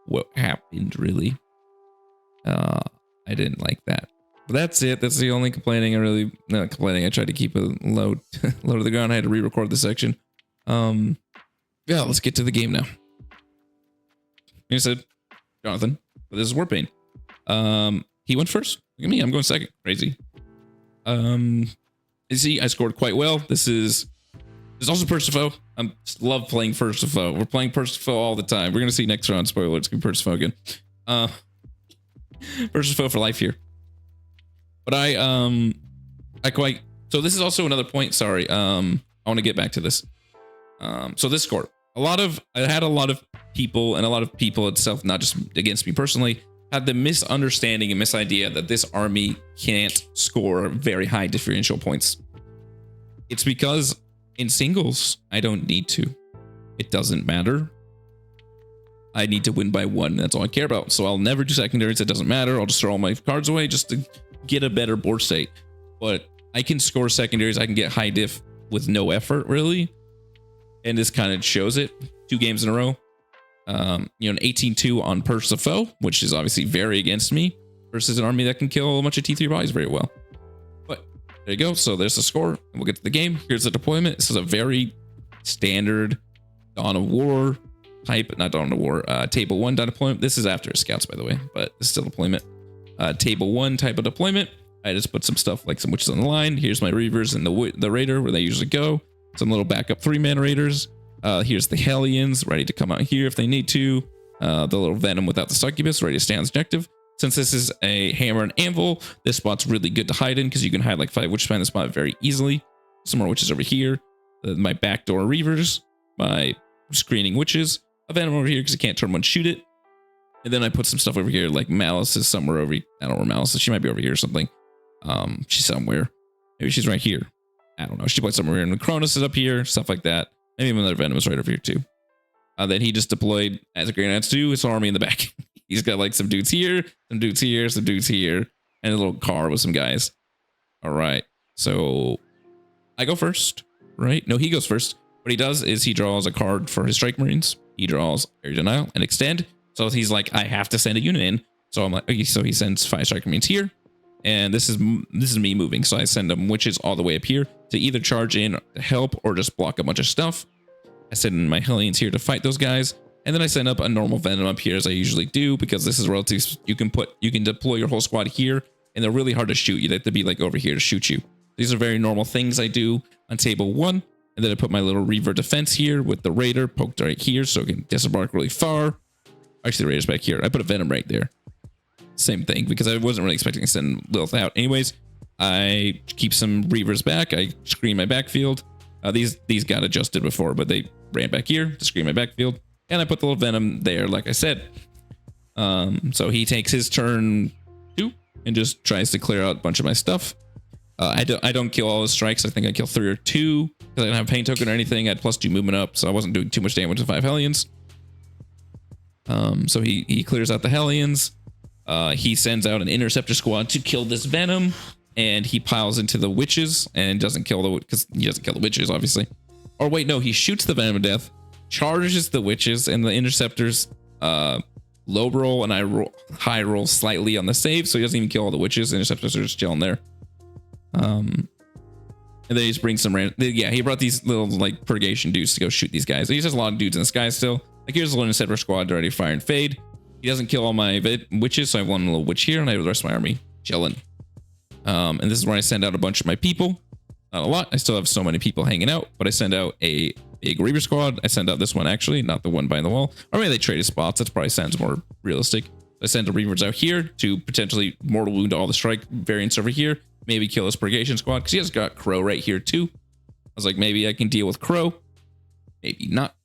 what happened really. I didn't like that. But that's it. That's the only complaining. Not complaining. I tried to keep it low to the ground. I had to re-record this section. Yeah, let's get to the game now. Like I said, Jonathan, but this is Warpaint. He went first. Look at me. I'm going second. Crazy. You see, I scored quite well. There's also Purse to Foe. I love playing Purse to Foe. We're playing Purse to Foe all the time. We're gonna see next round. Spoiler, it's gonna be Purse to Foe again. Purse to Foe for life here. But so this is also another point. Sorry. I want to get back to this. So this score, I had a lot of people itself, not just against me personally, had the misunderstanding and misidea that this army can't score very high differential points. It's because in singles, I don't need to. It doesn't matter. I need to win by 1. That's all I care about. So I'll never do secondaries. It doesn't matter. I'll just throw all my cards away just to get a better board state. But I can score secondaries. I can get high diff with no effort, really. And this kind of shows it. 2 games in a row. An 18-2 on Purse of Foe, which is obviously very against me, versus an army that can kill a bunch of T3 bodies very well. But there you go. So there's the score, and we'll get to the game. Here's the deployment. This is a very standard Dawn of War type, not Dawn of War, Table 1 deployment. This is after Scouts, by the way, but it's still deployment. Table 1 type of deployment. I just put some stuff like some witches on the line. Here's my Reavers and the Raider where they usually go. Some little backup 3-man Raiders. Here's the Hellions ready to come out here if they need to. The little Venom without the Succubus ready to stay on the objective. Since this is a Hammer and Anvil, this spot's really good to hide in because you can hide like 5 witches behind the spot very easily. Some more witches over here. My backdoor Reavers. My screening witches. A Venom over here because I can't turn one, shoot it. And then I put some stuff over here like Malice is somewhere over. I don't know where Malice is. She might be over here or something. She's somewhere. Maybe she's right here. I don't know. She put somewhere here. And Cronus is up here. Stuff like that. Maybe another Venom is right over here too. Then he just deployed, as a Grey Knights do, his army in the back. He's got like some dudes here, some dudes here, some dudes here, and a little car with some guys. All right. So I go first, right? No, he goes first. What he does is he draws a card for his Strike Marines. He draws Area Denial and Extend. So he's like, I have to send a unit in. So I'm like, okay, so he sends 5 Strike Marines here. And this is me moving. So I send them witches all the way up here to either charge in to help or just block a bunch of stuff. I send in my Hellions here to fight those guys. And then I send up a normal Venom up here as I usually do, because this is relative. You can deploy your whole squad here and they're really hard to shoot. You'd have to be like over here to shoot you. These are very normal things I do on table 1. And then I put my little Reaver defense here with the Raider poked right here so it can disembark really far. Actually, the Raider's back here. I put a Venom right there. Same thing, because I wasn't really expecting to send Lilith out. Anyways, I keep some Reavers back. I screen my backfield. These got adjusted before, but they ran back here to screen my backfield. And I put the little Venom there, like I said. So he takes his turn 2 and just tries to clear out a bunch of my stuff. I don't kill all his strikes. I think I kill 3 or 2 because I didn't have a pain token or anything. I had +2 movement up, so I wasn't doing too much damage to 5 Hellions. So he clears out the Hellions. He sends out an interceptor squad to kill this Venom, and he piles into the witches and doesn't kill the, because he doesn't kill the witches, obviously. Or wait, no, he shoots the Venom to death, charges the witches, and the interceptors low roll, and I high roll slightly on the save, so he doesn't even kill all the witches. The interceptors are just chilling there. And then he just brings some random, yeah, he brought these little like purgation dudes to go shoot these guys. He has a lot of dudes in the sky still. Like here's a little interceptor squad ready to fire and fade. He doesn't kill all my witches, so I have one little witch here, and I have the rest of my army chilling. And this is where I send out a bunch of my people. Not a lot. I still have so many people hanging out, but I send out a big Reaver squad. I send out this one actually, not the one behind the wall. Or maybe they traded spots. That probably sounds more realistic. I send the Reavers out here to potentially mortal wound all the strike variants over here. Maybe kill his purgation squad, because he has got Crow right here too. I was like, maybe I can deal with Crow. Maybe not.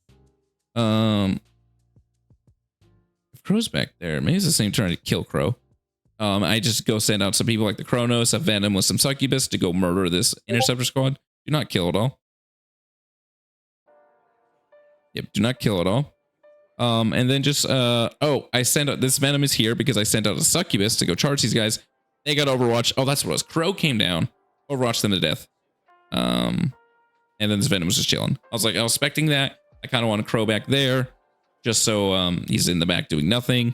If Crow's back there, maybe it's the same turn to kill Crow. I just go send out some people like the Kronos, a Venom with some Succubus to go murder this interceptor squad. Do not kill it all. Yep, do not kill it all. And then just oh, I sent out this Venom is here because I sent out a Succubus to go charge these guys. They got Overwatch. Oh, that's what it was. Crow came down, Overwatched them to death. And then this Venom was just chilling. I was expecting that. I kind of want a Crow back there, just so he's in the back doing nothing.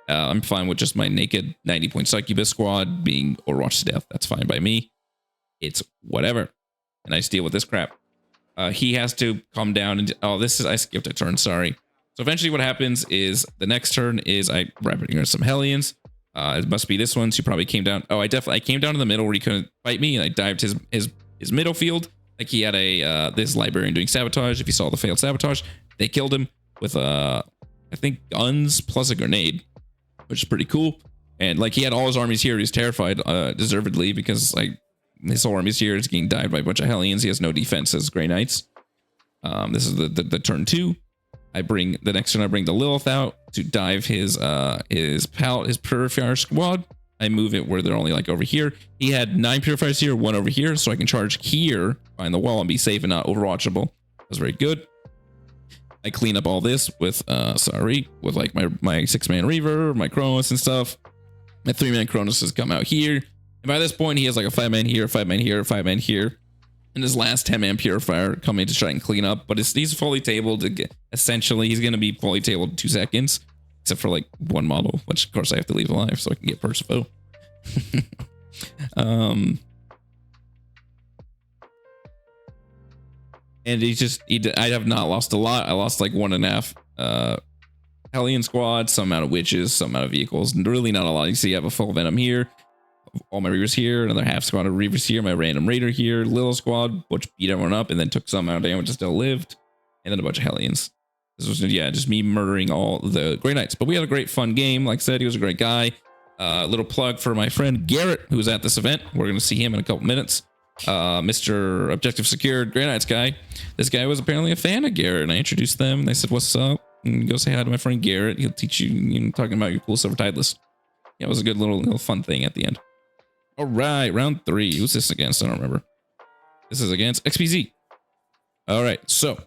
I'm fine with just my naked 90-point Succubus squad being Overwatched to death. That's fine by me. It's whatever. And I just deal with this crap. He has to come down and I skipped a turn. Sorry. So eventually what happens is the next turn is I rapid some Hellions. It must be this one. So he probably came down. Oh, I came down to the middle where he couldn't fight me, and I dived his middle field. Like he had this librarian doing sabotage. If you saw the failed sabotage, they killed him with I think guns plus a grenade, which is pretty cool. And like he had all his armies here. He's terrified, deservedly, because like his whole army's here. It's getting dived by a bunch of Hellions. He has no defense as Grey Knights. This is the turn 2. I bring the next turn. I bring the Lilith out to dive his Purifier squad. I move it where they're only like over here. He had 9 Purifiers here, 1 over here, so I can charge here behind the wall and be safe and not overwatchable. That's very good. I clean up all this with with like my 6-man Reaver, my Kronos and stuff. My 3-man Kronos has come out here, and by this point he has like a 5-man here, 5-man here, 5-man here. And his last 10-man Purifier coming to try and clean up, but he's fully tabled. Essentially, he's going to be fully tabled in 2 seconds, except for like 1 model, which of course I have to leave alive so I can get Percival. And I have not lost a lot. I lost like 1.5 Hellion squad, some amount of witches, some amount of vehicles, and really not a lot. You see, I have a full Venom here. All my Reavers here, another half squad of Reavers here, my random Raider here, little squad, which beat everyone up and then took some amount of damage and still lived, and then a bunch of Hellions. This was, yeah, just me murdering all the Grey Knights. But we had a great fun game. Like I said, he was a great guy. Little plug for my friend Garrett, who was at this event. We're going to see him in a couple minutes. Mr. Objective Secured Grey Knights guy. This guy was apparently a fan of Garrett, and I introduced them. They said, "What's up?" And go say hi to my friend Garrett. He'll teach you, talking about your cool Silver Tideless. Yeah, it was a good little fun thing at the end. All right, round 3. Who's this against? I don't remember. This is against XPZ. All right, so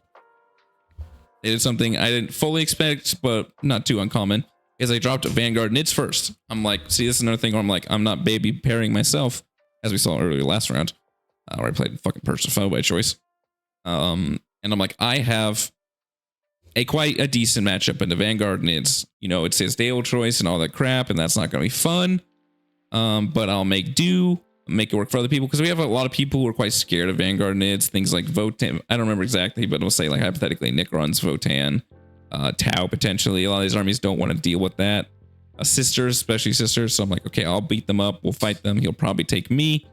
they did something I didn't fully expect, but not too uncommon, is I dropped Vanguard Nids first. I'm like, see, this is another thing where I'm like, I'm not baby pairing myself, as we saw earlier last round, where I played fucking Percival by choice. And I'm like, I have quite a decent matchup in the Vanguard Nids. You know, it's his Dale choice and all that crap, and that's not going to be fun. But I'll make do, make it work for other people, because we have a lot of people who are quite scared of Vanguard Nids, things like Votan. I don't remember exactly, but it'll say like hypothetically Nick runs Votan, Tau potentially. A lot of these armies don't want to deal with that. Sisters, especially sisters. So I'm like, okay, I'll beat them up. We'll fight them. He'll probably take me.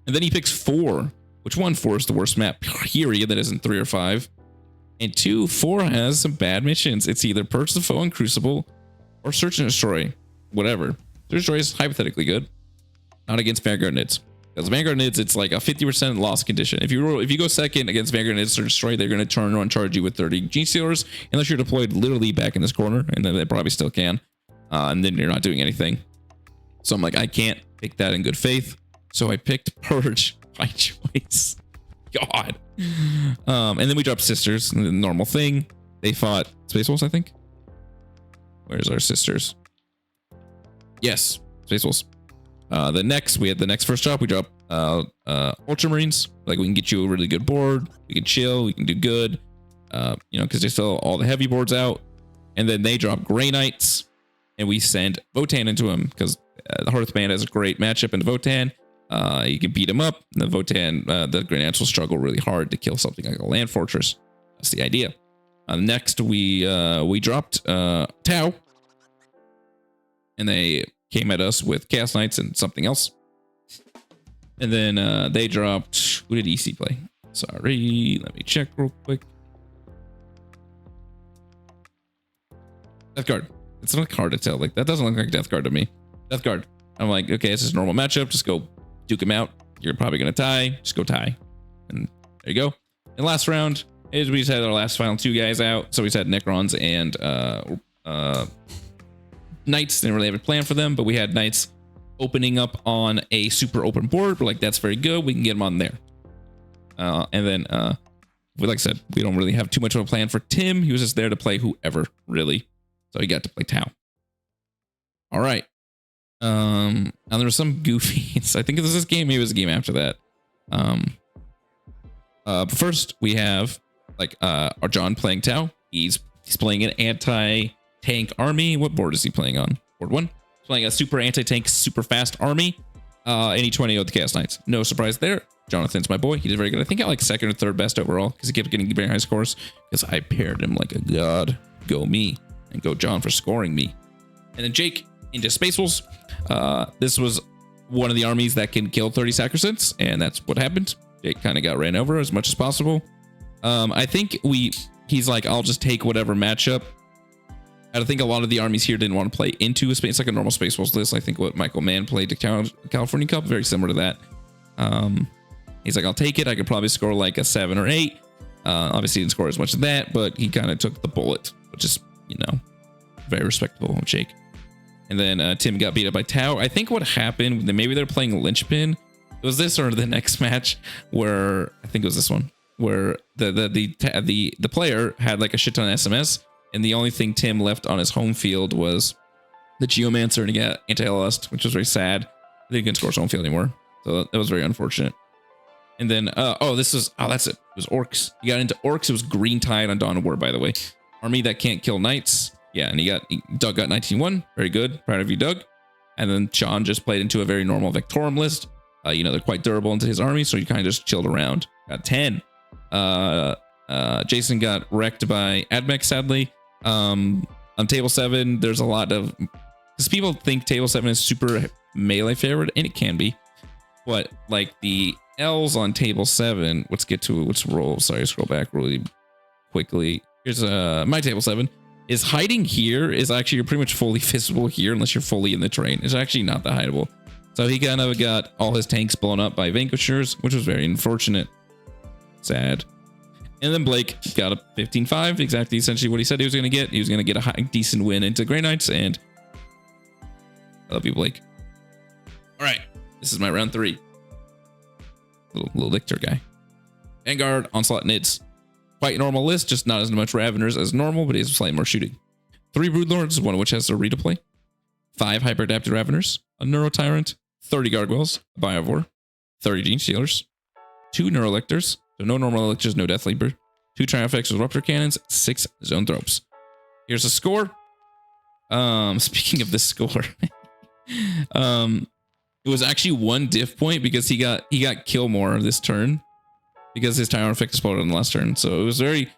And then he picks 4, which 4 is the worst map, period, that isn't 3 or 5. And 4 has some bad missions. It's either Purge the Foe in Crucible or Search and Destroy, whatever. Search and Destroy is hypothetically good, not against Vanguard Nids. Because Vanguard Nids, it's like a 50% loss condition. If you go second against Vanguard Nids or Destroy, they're going to turn around and charge you with 30 Gene Stealers, unless you're deployed literally back in this corner, and then they probably still can. And then you're not doing anything. So I'm like, I can't pick that in good faith. So I picked Purge by choice. God. And then we dropped Sisters, the normal thing. They fought Space Wolves, I think. Where's our Sisters? Yes, Space Wolves. We had the next first drop. We dropped Ultramarines. Like, we can get you a really good board. We can chill. We can do good. Because they fill all the heavy boards out. And then they drop Grey Knights. And we send Votann into them because the Hearthband has a great matchup into Votann. You can beat him up. The Votann, the Grey Knights will struggle really hard to kill something like a Land Fortress. That's the idea. Next, we dropped Tau. And they came at us with Chaos Knights and something else. And then they dropped... Who did EC play? Sorry, let me check real quick. Death Guard. It's not hard to tell. Like, that doesn't look like Death Guard to me. Death Guard. I'm like, okay, this is a normal matchup. Just go duke him out. You're probably going to tie. Just go tie. And there you go. And last round is we just had our last final 2 guys out. So we just had Necrons and Knights. Didn't really have a plan for them, but we had Knights opening up on a super open board. We're like, that's very good. We can get them on there. And then, like I said, we don't really have too much of a plan for Tim. He was just there to play whoever, really. So he got to play Tau. All right. And there was some goofies. I think it was this game. Maybe it was a game after that. But first we have like our John playing Tau. He's playing an anti-tank army. What board is he playing on? Board 1. He's playing a super anti-tank, super fast army. And he 20 with the Chaos Knights. No surprise there. Jonathan's my boy. He did very good. I think I got like 2nd or 3rd best overall because he kept getting very high scores because I paired him like a god. Go me. And go John for scoring me. And then Jake into Space Wolves. This was one of the armies that can kill 30 Sacrosands, and that's what happened. Jake kind of got ran over as much as possible. I think he's like, I'll just take whatever matchup. I think a lot of the armies here didn't want to play into a space. It's like a normal Space Wolves list. I think what Michael Mann played to California Cup, very similar to that. He's like, I'll take it. I could probably score like a 7 or 8. Obviously he didn't score as much as that, but he kind of took the bullet, which is, very respectable of Jake. And then Tim got beat up by Tau. I think what happened, maybe they're playing Linchpin. It was this or the next match where, I think it was this one, where the player had like a shit ton of SMS, and the only thing Tim left on his home field was the Geomancer, and he got anti-Lust, which was very sad. They couldn't score his home field anymore. So that was very unfortunate. And then, that's it. It was Orcs. He got into Orcs. It was Green Tide on Dawn of War, by the way. Army that can't kill Knights. Yeah, and Doug got 19-1. Very good. Proud of you, Doug. And then Sean just played into a very normal Victorum list. They're quite durable into his army, so he kind of just chilled around. Got 10. Jason got wrecked by Admech, sadly. On table 7, there's a lot of... Because people think table 7 is super melee favored, and it can be. But, like, the L's on table 7... Let's roll. Sorry, scroll back really quickly. Here's my table 7. Is hiding here is actually, you're pretty much fully visible here unless you're fully in the terrain. It's actually not that hideable. So he kind of got all his tanks blown up by Vanquishers, which was very unfortunate. Sad. And then Blake got a 15-5, exactly essentially what he said he was going to get. He was going to get a decent win into Grey Knights, and I love you, Blake. All right, this is my round 3. Little Lictor guy. Vanguard, Onslaught, Nids. Quite normal list, just not as much Raveners as normal, but he has slightly more shooting. 3 Broodlords, one of which has a redeploy. 5 Hyper-Adapted Raveners, a Neuro-Tyrant, 30 Gargoyles, a Biovore, 30 Gene Stealers, 2 Neurolectors, so no Normal Electors, no Death Leaper, 2 Triumphx with Rupture Cannons, 6 Zone Thropes. Here's a score. Speaking of this score, it was actually 1 diff point because he got kill more this turn. Because his Tyrant effect exploded on the last turn. So it was very,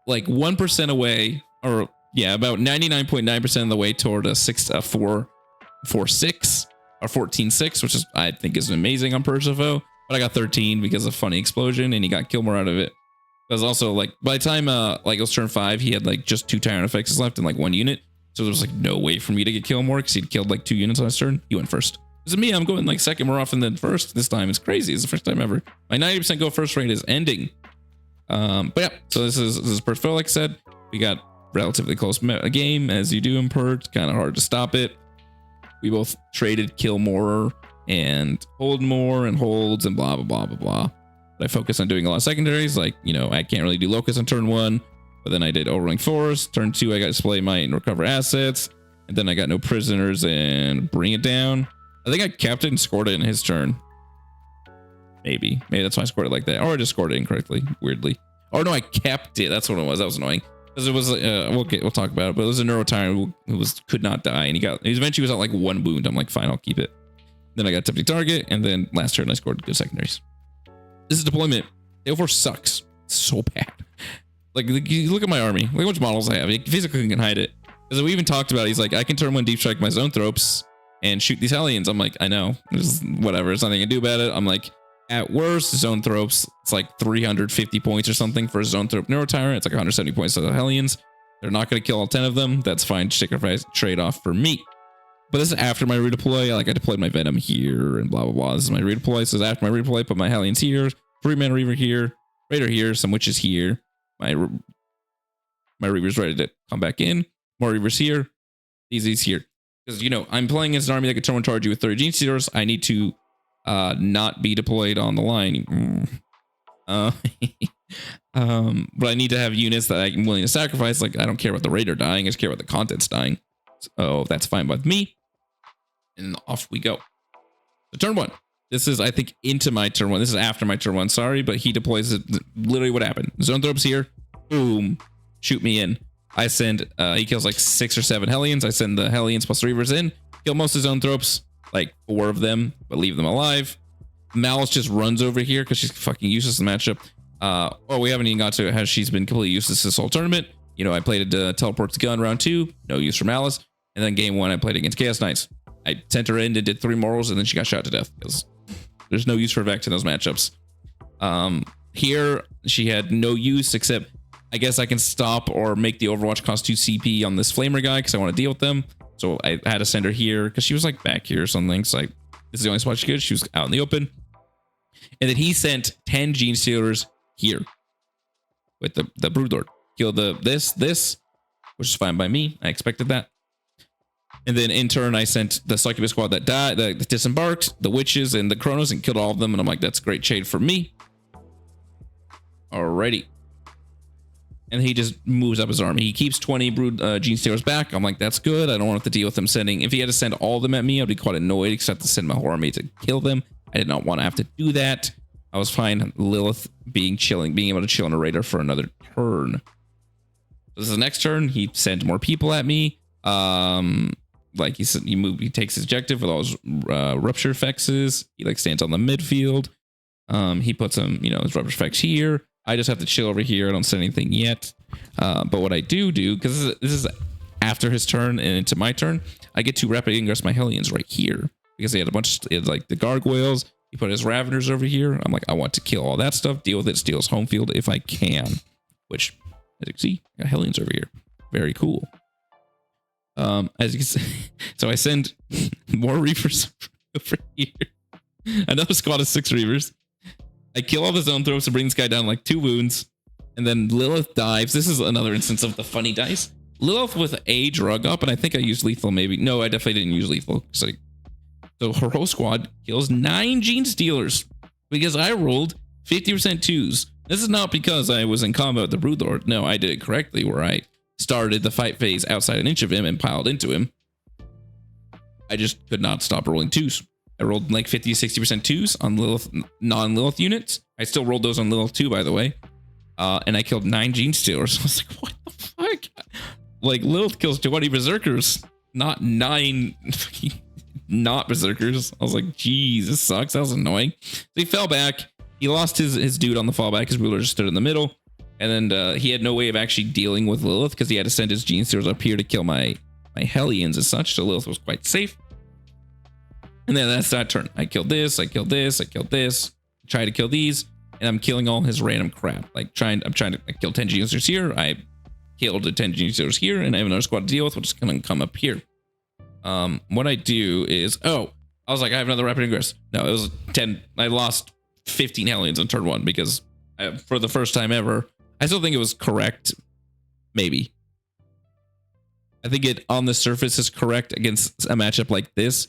like, 1% away, or yeah, about 99.9% of the way toward a 4-6 or 14-6, which is I think is amazing on Percival. But I got 13 because of funny explosion, and he got kill more out of it. Because also like by the time like it was turn 5, he had like just 2 Tyrant effects left and like 1 unit. So there was like no way for me to get kill more because he'd killed like 2 units on his turn. He went first. Because of me, I'm going like second more often than first this time. It's crazy. It's the first time ever. My 90% go first rate is ending. But yeah, so this is Percival. Like I said, we got relatively close game as you do in Pert. Kind of hard to stop it. We both traded kill more and hold more and holds and blah, blah, blah, blah, blah. But I focus on doing a lot of secondaries. Like, you know, I can't really do Locust on turn 1, but then I did Overruling Force. Turn 2, I got Display Might and Recover Assets. And then I got No Prisoners and Bring It Down. I think I kept it and scored it in his turn. Maybe that's why I scored it like that. Or I just scored it incorrectly, weirdly. Or no, I kept it. That's what it was. That was annoying. Because it was, we'll talk about it, but it was a Neuro Tyrant who could not die. And he eventually was at like 1 wound. I'm like, fine, I'll keep it. Then I got Tempting Target. And then last turn I scored good secondaries. This is deployment. Gale Force sucks. It's so bad. Like, you look at my army. Look how much models I have. He physically can hide it. Because we even talked about it. He's like, I can turn 1 Deep Strike my Zoanthropes and shoot these Hellions. I'm like, I know. There's whatever. There's nothing I can do about it. I'm like, at worst, Zoanthropes, it's like 350 points or something for a Zoanthrope Neuro Tyrant. It's like 170 points for the Hellions. They're not going to kill all 10 of them. That's fine. Sacrifice trade-off for me. But this is after my redeploy. Like, I deployed my Venom here and blah, blah, blah. This is my redeploy. So after my redeploy, put my Hellions here. 3-man Reaver here. Raider here. Some Witches here. My Reaver's ready to come back in. More Reavers here. These here. Because, you know, I'm playing against an army that can turn 1 charge you with 30 Gene Stealers. I need to not be deployed on the line. But I need to have units that I'm willing to sacrifice. Like, I don't care about the Raider dying. I just care about the contents dying. So that's fine with me. And off we go. So turn 1. This is, I think, into my turn 1. This is after my turn 1. Sorry, but he deploys it. Literally what happened. Zoanthropes here. Boom. Shoot me in. I send, he kills like 6 or 7 Hellions. I send the Hellions plus Reavers in. Kill most of his Zoanthropes. Like 4 of them, but leave them alive. Malice just runs over here because she's fucking useless in the matchup. Oh, we haven't even got to how she's been completely useless this whole tournament. You know, I played a Teleport's Gun round 2. No use for Malice. And then game 1, I played against Chaos Knights. I sent her in and did 3 morals, and then she got shot to death because there's no use for Vex in those matchups. Here, she had no use except I guess I can stop or make the Overwatch cost 2 CP on this Flamer guy because I want to deal with them. So I had to send her here because she was like back here or something. So like, this is the only spot she could. She was out in the open. And then he sent 10 Gene Stealers here with the Broodlord. Killed this, which is fine by me. I expected that. And then in turn, I sent the Succubus squad that died, that disembarked, the Witches, and the Chronos, and killed all of them. And I'm like, that's great shade for me. Alrighty. And he just moves up his army. He keeps 20 Gene Stealers back. I'm like, that's good. I don't want to have to deal with him sending. If he had to send all of them at me, I'd be quite annoyed, except to send my whole army to kill them. I did not want to have to do that. I was fine. Lilith being able to chill in a Raider for another turn. So this is the next turn. He sent more people at me. Like he said, he takes his objective with all his rupture effects. He like stands on the midfield. He puts some, you know, his rupture effects here. I just have to chill over here. I don't send anything yet. But what I do, because this is after his turn and into my turn, I get to rapid ingress my Hellions right here. Because they had a bunch of, like the Gargoyles. He put his Raveners over here. I'm like, I want to kill all that stuff. Deal with it. Steal his home field if I can. Which, as you can see, I got Hellions over here. Very cool. As you can see, so I send more Reavers over here. Another squad of 6 Reavers. I kill all the Zoanthropes and bring this guy down like 2 wounds. And then Lilith dives. This is another instance of the funny dice. Lilith with a drug up, and I think I used lethal maybe. No, I definitely didn't use lethal. So her whole squad kills 9 Gene Stealers because I rolled 50% 2s. This is not because I was in combat with the Broodlord. No, I did it correctly where I started the fight phase outside an inch of him and piled into him. I just could not stop rolling 2s. I rolled like 50-60% 2s on Lilith, non-Lilith units. I still rolled those on Lilith too, by the way. And I killed 9 Gene Stealers. I was like, what the fuck? Like, Lilith kills 20 Berserkers, not 9 not Berserkers. I was like, geez, this sucks. That was annoying. So he fell back. He lost his dude on the fallback. His ruler just stood in the middle. And then he had no way of actually dealing with Lilith because he had to send his Gene Stealers up here to kill my Hellions and such. So Lilith was quite safe. And then that's that turn. I killed this, I killed this, I killed this, try to kill these, and I'm killing all his random crap. Like I'm trying to kill 10 users here. I killed the 10 users here, and I have another squad to deal with, which is gonna come up here. What I do is, I was like, I have another rapid ingress. No, it was 10. I lost 15 Hellions on turn 1 because for the first time ever, I still think it was correct. Maybe. I think it on the surface is correct against a matchup like this.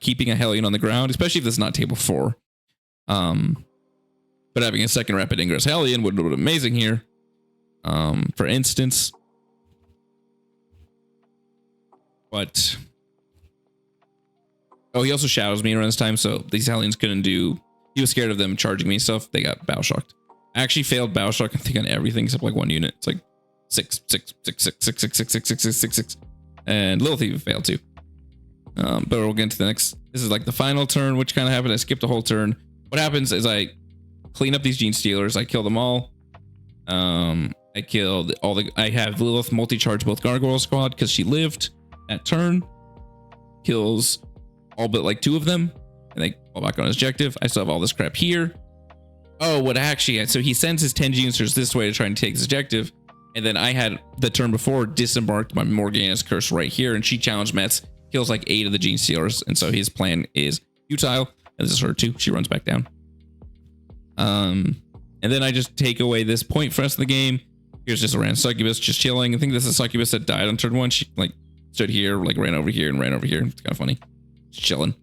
Keeping a Hellion on the ground, especially if it's not table 4. But having a second rapid ingress Hellion would be amazing here. For instance. But he also shadows me around this time, so these Hellions couldn't do. He was scared of them charging me stuff. They got bow shocked. I actually failed bow shock, I think, on everything except like one unit. It's like 6, 6, 6, 6, 6, 6, 6, 6, 6, 6, 6, 6. And Lilith even failed too. But we'll get into the next. This is like the final turn, which kind of happened. I skipped a whole turn. What happens is I clean up these Gene Stealers. I kill them all. I killed all the. I have Lilith multi-charge both Gargoyle Squad because she lived that turn. Kills all but like 2 of them, and they fall back on his objective. I still have all this crap here. So he sends his 10 Genesters this way to try and take his objective, and then I had the turn before disembarked my Morgana's Curse right here, and she challenged Mets, kills like 8 of the Gene Stealers, and so his plan is futile. And this is her too. She runs back down. And then I just take away this point for the rest of the game. Here's just a random Succubus just chilling. I think this is a Succubus that died on turn 1. She like stood here, like ran over here and ran over here. It's kind of funny. Just chilling.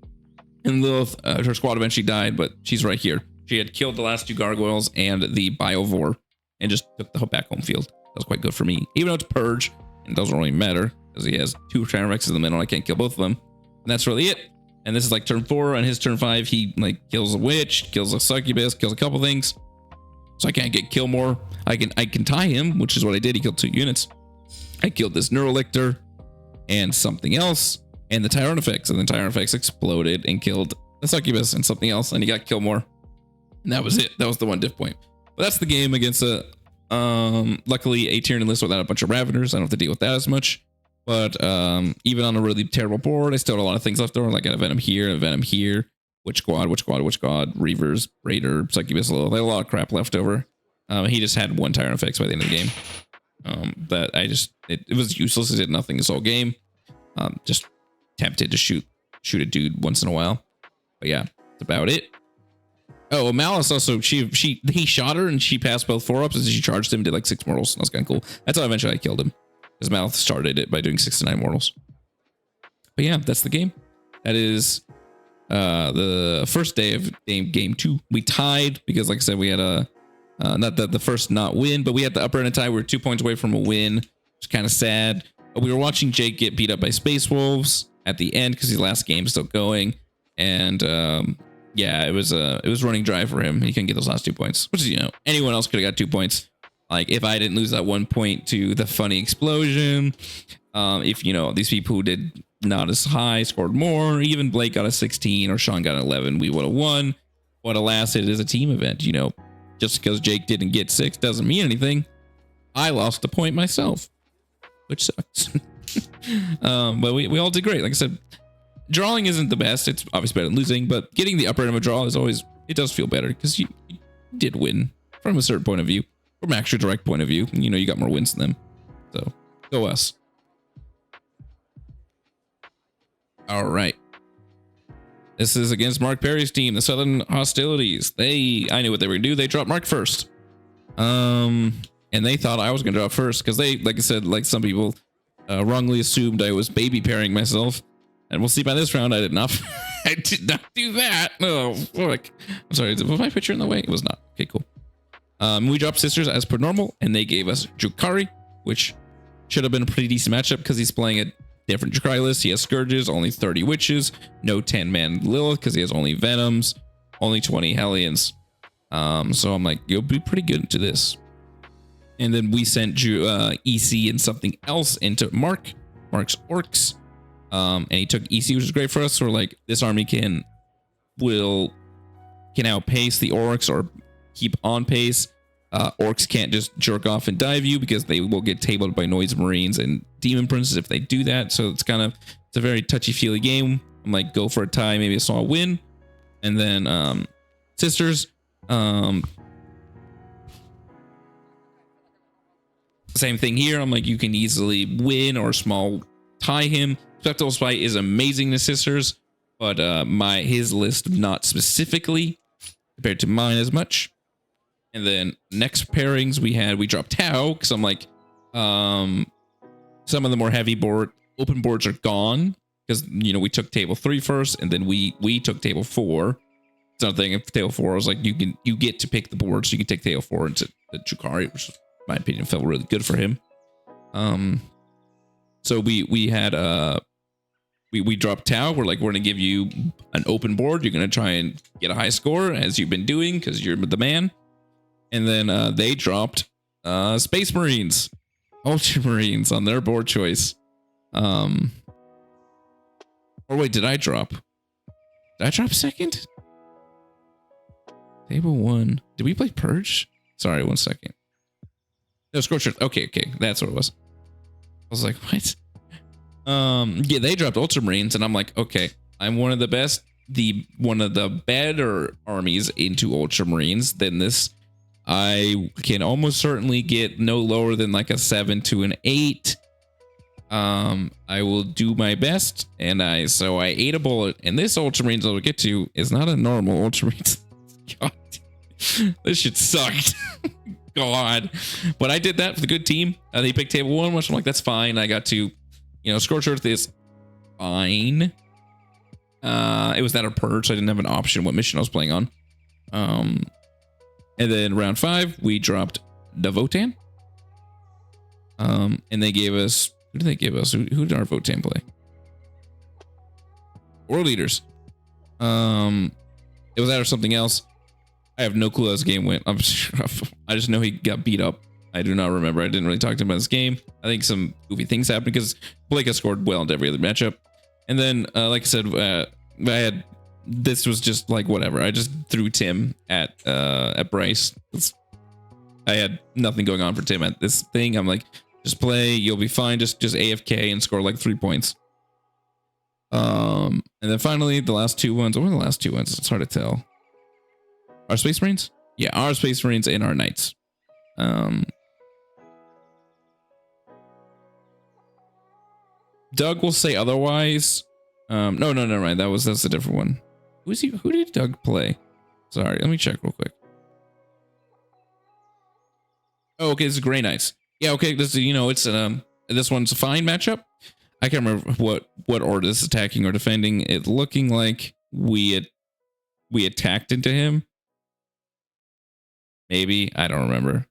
And Lilith, her squad eventually died, but she's right here. She had killed the last 2 gargoyles and the Biovore and just took the back home field. That was quite good for me. Even though it's Purge, and it doesn't really matter because he has 2 Tyrannexes in the middle. I can't kill both of them. And that's really it. And this is like turn 4. On his turn 5, he like kills a witch, kills a Succubus, kills a couple things. So I can't get kill more. I can tie him, which is what I did. He killed 2 units. I killed this Neurolictor and something else, and the Tyrannifex, and the Tyrannifex exploded and killed the Succubus and something else, and he got kill more. And that was it. That was the one diff point. But that's the game against a luckily a Tyranid list without a bunch of Raveners. I don't have to deal with that as much. But even on a really terrible board, I still had a lot of things left over. Like I had a Venom here, a Venom here. Which squad, Reavers, Raider, Succubus, they had a lot of crap left over. He just had 1 Tyrannifex by the end of the game. That I just, it was useless. It did nothing this whole game. Just tempted to shoot a dude once in a while. But yeah, that's about it. Oh, Malice also, he shot her and she passed both 4-ups and she charged him, did like 6 mortals. That was kind of cool. That's how eventually I killed him. Because Malice started it by doing 6 to 9 mortals. But yeah, that's the game. That is the first day of game 2. We tied because, like I said, we had a not the first not win, but we had the upper end of tie. We were 2 points away from a win. It's kind of sad. We were watching Jake get beat up by Space Wolves at the end because his last game is still going, and yeah, it was running dry for him. He couldn't get those last 2 points, which is, anyone else could have got 2 points. Like if I didn't lose that 1 point to the funny explosion, if these people who did not as high scored more, even Blake got a 16 or Sean got an 11, we would have won. But alas, it is a team event. Just because Jake didn't get 6 doesn't mean anything. I lost the point myself, which sucks. But we all did great. Like I said, drawing isn't the best. It's obviously better than losing, but getting the upper end of a draw is always, it does feel better because you did win from a certain point of view, from an actual direct point of view. You got more wins than them. So go us. All right. This is against Mark Perry's team, the Southern Hostilities. I knew what they were gonna do. They dropped Mark first. And they thought I was gonna drop first because they, like I said, like some people wrongly assumed I was baby pairing myself. And we'll see by this round I did not I did not do that. Oh, fuck. I'm sorry, was my picture in the way? It was not. Okay, cool. We dropped Sisters as per normal, and they gave us Drukhari, which should have been a pretty decent matchup because he's playing a different Drukhari list. He has Scourges, only 30 Witches, no 10-man Lilith because he has only Venoms, only 20 Hellions. So I'm like, you'll be pretty good into this. And then we sent EC and something else into Mark's Orcs. And he took EC, which is great for us. So we're like, this army can outpace the Orcs or keep on pace. Orcs can't just jerk off and dive you because they will get tabled by Noise Marines and Demon Princes if they do that. So it's a very touchy-feely game. I'm like, go for a tie, maybe a small win. And then sisters, same thing here. I'm like, you can easily win or small tie him. Spectacle Spite is amazing to sisters, but his list not specifically compared to mine as much. And then next pairings we dropped Tau because I'm like, some of the more heavy open boards are gone because we took table 3 first, and then we took table 4. Something if table 4 was like you get to pick the board, so you can take table 4 into the Drukhari, which in my opinion felt really good for him. So we had we dropped Tau. We're like, we're gonna give you an open board. You're gonna try and get a high score as you've been doing because you're the man. And then they dropped Space Marines, Ultramarines on their board choice. Or wait, did I drop second? Table 1. Did we play Purge? Sorry, 1 second. No, Scorcher. Okay, that's what it was. I was like, what? Yeah, they dropped Ultramarines, and I'm like, okay, I'm one of the best, one of the better armies into Ultramarines than this. I can almost certainly get no lower than like a 7 to an 8. I will do my best, and I ate a bullet, and this Ultramarines I'll get to is not a normal Ultramarines. God, this shit sucked. God, but I did that for the good team. They picked table 1, which I'm like, that's fine. I got to, Scorched Earth is fine. It was that or Purge, so I didn't have an option what mission I was playing on. And then round 5, we dropped Votan. And they gave us, who did they give us? Who did our Votan play? World Leaders. It was that or something else. I have no clue how this game went. I just know he got beat up. I do not remember. I didn't really talk to him about this game. I think some goofy things happened because Blake has scored well in every other matchup. And then, like I said, this was just like whatever. I just threw Tim at Bryce. I had nothing going on for Tim at this thing. I'm like, just play, you'll be fine. Just AFK and score like 3 points. And then finally, the last 2 ones. What were the last 2 ones? It's hard to tell. Our Space Marines? Yeah, our Space Marines and our Knights. Doug will say otherwise. No, never mind. That's a different one. Who did Doug play? Sorry, let me check real quick. Oh, okay, this is Grey Knights. Yeah, okay, this is, this one's a fine matchup. I can't remember what order this is attacking or defending. It looking like we attacked into him. Maybe, I don't remember.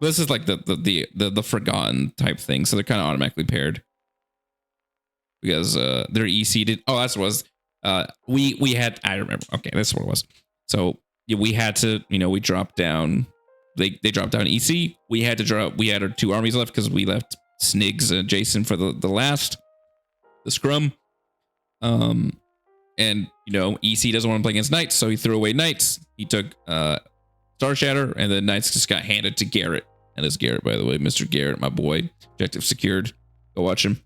This is like the forgotten type thing, so they're kind of automatically paired because they're EC'd. Oh, that's what it was. We had, I remember. Okay, that's what it was. So yeah, we had to, we dropped down. They dropped down EC. We had our 2 armies left because we left Snigs and Jason for the scrum. And EC doesn't want to play against Knights, so he threw away Knights. He took Star Shatter, and the Knights just got handed to Garrett. And it's Garrett, by the way, Mr. Garrett, my boy. Objective secured. Go watch him.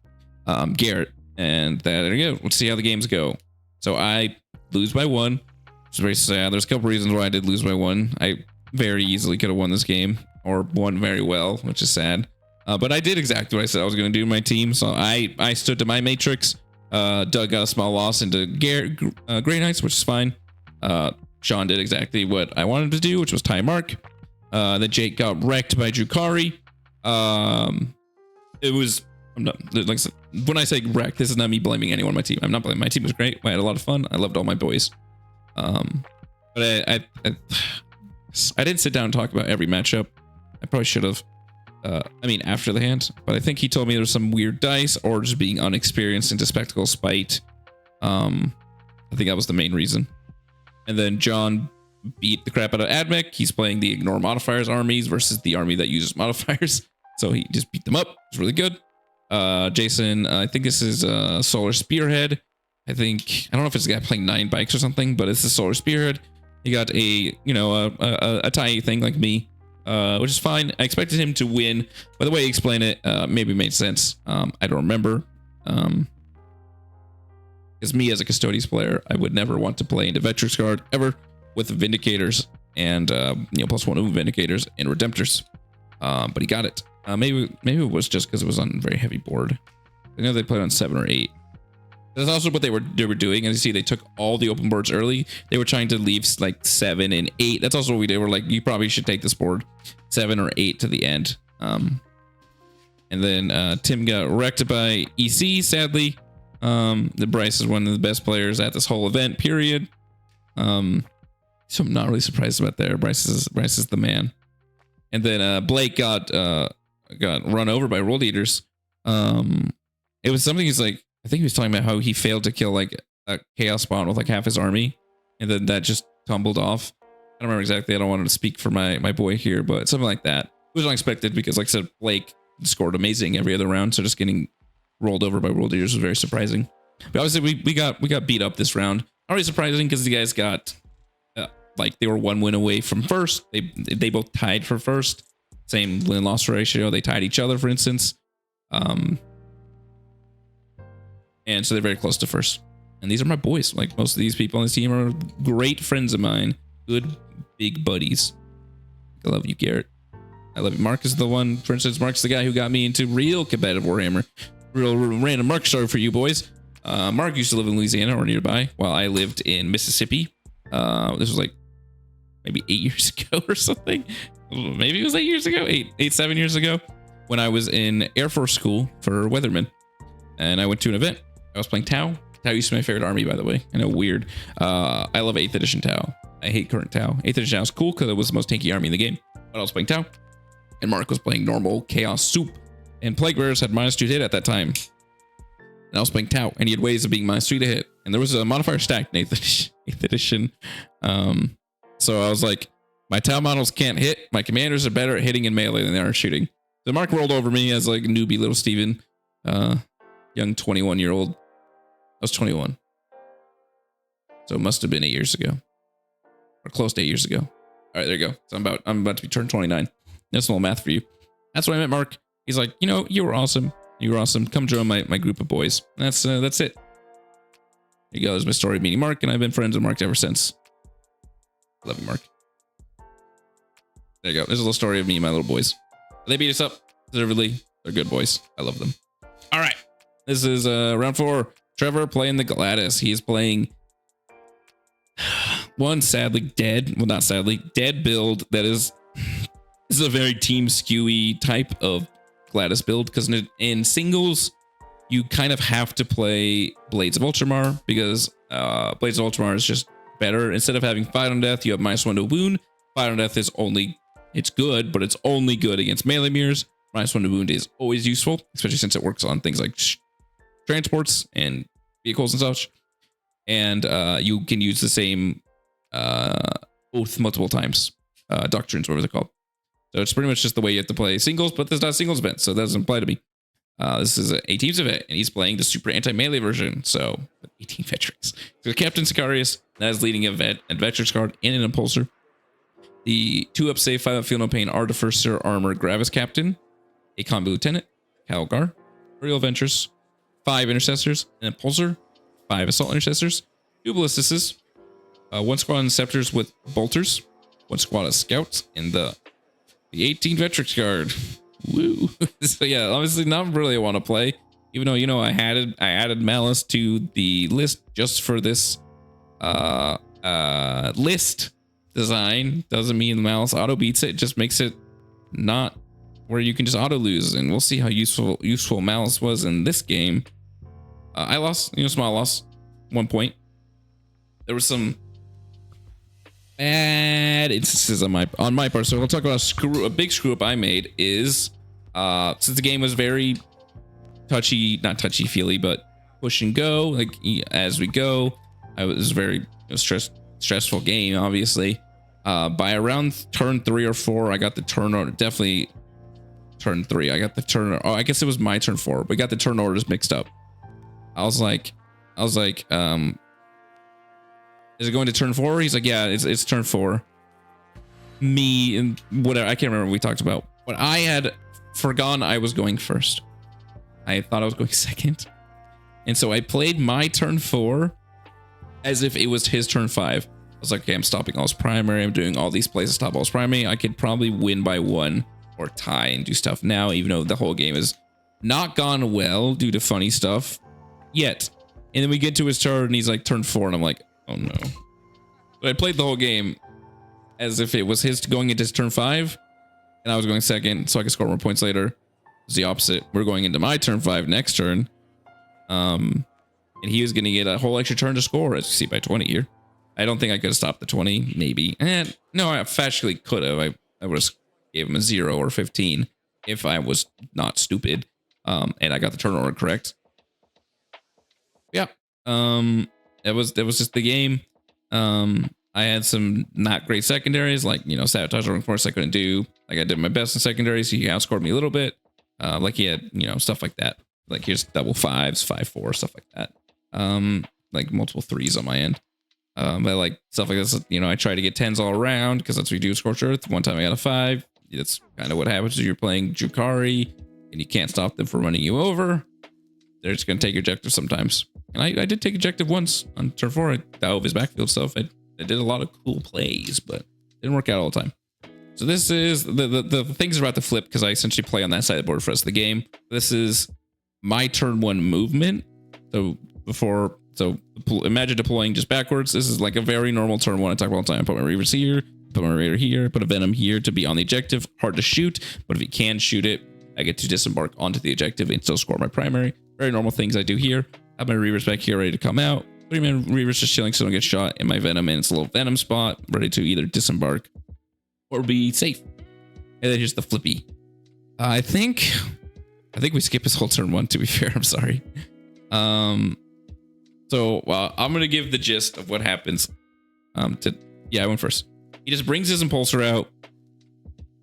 Garrett. And there you go. Let's see how the games go. So I lose by 1. It's very sad. There's a couple reasons why I did lose by 1. I very easily could have won this game, or won very well, which is sad. But I did exactly what I said I was going to do in my team. So I stood to my matrix. Doug got a small loss into Grey Knights, which is fine. Sean did exactly what I wanted to do, which was tie Mark. Then Jake got wrecked by Drukhari. It was, I'm not, like I said, when I say wrecked, this is not me blaming anyone on my team. I'm not blaming. My team was great. I had a lot of fun. I loved all my boys. But I didn't sit down and talk about every matchup. I probably should have. After the hand. But I think he told me there was some weird dice or just being unexperienced into Spectacle Spite. I think that was the main reason. And then John beat the crap out of Admech. He's playing the Ignore Modifiers armies versus the army that uses modifiers. So he just beat them up. It's really good. Jason, I think this is Solar Spearhead. I don't know if it's a guy playing 9 bikes or something, but it's a Solar Spearhead. He got a tiny thing like me, which is fine. I expected him to win. By the way he explained it, maybe made sense. I don't remember. Because me as a Custodes player, I would never want to play into Veterans Guard ever with Vindicators and +1 move Vindicators and Redemptors. But he got it. Maybe it was just because it was on a very heavy board. I know they played on 7 or 8. That's also what they were doing. As you see, they took all the open boards early. They were trying to leave like 7 and 8. That's also what we did. We're like, you probably should take this board 7 or 8 to the end. And then Tim got wrecked by EC, sadly. The Bryce is one of the best players at this whole event, period. So I'm not really surprised about there. Bryce is the man. And then Blake got run over by World Eaters. It was something he's like, I think he was talking about how he failed to kill like a chaos spawn with like half his army, and then that just tumbled off. I don't remember exactly. I don't want to speak for my boy here, but something like that. It was unexpected because, like I said, Blake scored amazing every other round, so just getting rolled over by World Eaters was very surprising. But obviously, we got beat up this round. Not really surprising because the guys got like they were 1 win away from first. They both tied for first. Same win-loss ratio. They tied each other, for instance. And so they're very close to first. And these are my boys. Like most of these people on this team are great friends of mine. Good big buddies. I love you, Garrett. I love you. Mark is the one, for instance, Mark's the guy who got me into real competitive Warhammer. Real random Mark story for you boys. Mark used to live in Louisiana or nearby while I lived in Mississippi. This was like maybe 8 years ago or something. Maybe it was 8 years ago, 7 years ago, when I was in Air Force school for weathermen. And I went to an event. I was playing Tau. Tau used to be my favorite army, by the way. I know, weird. I love 8th edition Tau. I hate current Tau. 8th edition Tau is cool because it was the most tanky army in the game. But I was playing Tau. And Mark was playing normal Chaos Soup. And Plague Bearers had -2 to hit at that time. And I was playing Tau. And he had ways of being -3 to hit. And there was a modifier stacked in 8th edition. So I was like, my Tau models can't hit. My commanders are better at hitting in melee than they are shooting. So Mark rolled over me as like newbie little Steven. Young 21-year-old. I was 21. So it must have been 8 years ago. Or close to 8 years ago. All right, there you go. So I'm about to be turned 29. That's a little math for you. That's what I met, Mark. He's like, you were awesome. You were awesome. Come join my group of boys. That's it. There you go. There's my story of meeting Mark, and I've been friends with Mark ever since. Love you, Mark. There you go. There's a little story of me and my little boys. They beat us up deservedly. They're good boys. I love them. All right. This is round 4. Trevor playing the Gladys. He is playing one sadly dead. Well, not sadly. Dead build that is... This is a very team skewy type of Gladys build because in singles, you kind of have to play Blades of Ultramar because Blades of Ultramar is just better. Instead of having Fight on Death, you have -1 to wound. Fight on Death is it's good, but it's only good against melee mirrors. -1 to wound is always useful, especially since it works on things like transports and vehicles and such. And you can use the same oath multiple times. Doctrines, whatever they're called. So it's pretty much just the way you have to play singles, but there's not a singles event, so that doesn't apply to me. This is a teams event, and he's playing the super anti-melee version, so 18 veterans. So Captain Sicarius, that is leading a veterans card and an impulsor. The 2-up save, 5-up feel no pain, Artificer, Armor, Gravis Captain, a Combi Lieutenant, Calgar, Real Adventures, 5 Intercessors, an Impulsor, 5 Assault Intercessors, 2 Ballistices, 1 squad of Scepters with Bolters, 1 squad of Scouts, and the 18 Veterans card. Woo. So yeah, obviously not really I want to play, even though I added Malice to the list just for this list design. Doesn't mean Malice auto beats it, just makes it not where you can just auto lose, and we'll see how useful Malice was in this game. I lost, small loss, 1 point. There was some bad instances on my part. So we'll talk about a big screw up I made is since the game was very not touchy feely, but push and go, like as we go. It was very stressful game, obviously. By around turn 3 or 4, I got the turn order. Definitely turn 3. I got the turn. Oh, I guess it was my turn 4. We got the turn orders mixed up. I was like, is it going to turn 4? He's like, yeah, it's turn 4. Me and whatever, I can't remember what we talked about, but I had forgotten I was going first. I thought I was going second. And so I played my turn 4 as if it was his turn 5. I was like, okay, I'm stopping all his primary. I'm doing all these plays to stop all his primary. I could probably win by 1 or tie and do stuff now, even though the whole game has not gone well due to funny stuff yet. And then we get to his turn and he's like turn 4 and I'm like, oh no. But I played the whole game as if it was his going into his turn 5 and I was going second so I could score more points later. It was the opposite. We're going into my turn 5 next turn. And he was going to get a whole extra turn to score, as you see by 20 here. I don't think I could have stopped the 20, maybe. And no, I factually could have. I would have gave him a 0 or 15 if I was not stupid. And I got the turn order correct. Yeah. That was just the game. I had some not great secondaries, like, you know, sabotage or course I couldn't do. Like I did my best in secondaries, so he outscored me a little bit. Like he had, you know, stuff like that. Like here's double 5s, 5-4, stuff like that. Like multiple 3s on my end. But like stuff like this, you know, I try to get 10s all around because that's what we do with Scorched Earth. One time I got a 5. That's kind of what happens when you're playing Drukhari and you can't stop them from running you over. They're just going to take your objective sometimes. And I did take objective once on turn 4. I dove his backfield stuff. I did a lot of cool plays, but it didn't work out all the time. So this is the things are about to flip because I essentially play on that side of the board for the rest of the game. This is my turn 1 movement. So imagine deploying just backwards. This is like a very normal turn 1. I talk about all the time. I put my Reavers here, put my Raider here, put a Venom here to be on the objective. Hard to shoot, but if you can shoot it, I get to disembark onto the objective and still score my primary. Very normal things I do here. I have my Reavers back here ready to come out. 3-man Reavers just chilling so I don't get shot in my Venom in its little Venom spot, ready to either disembark or be safe. And then here's the flippy. I think we skip his whole turn 1, to be fair. I'm sorry. So I'm gonna give the gist of what happens. I went first. He just brings his impulsor out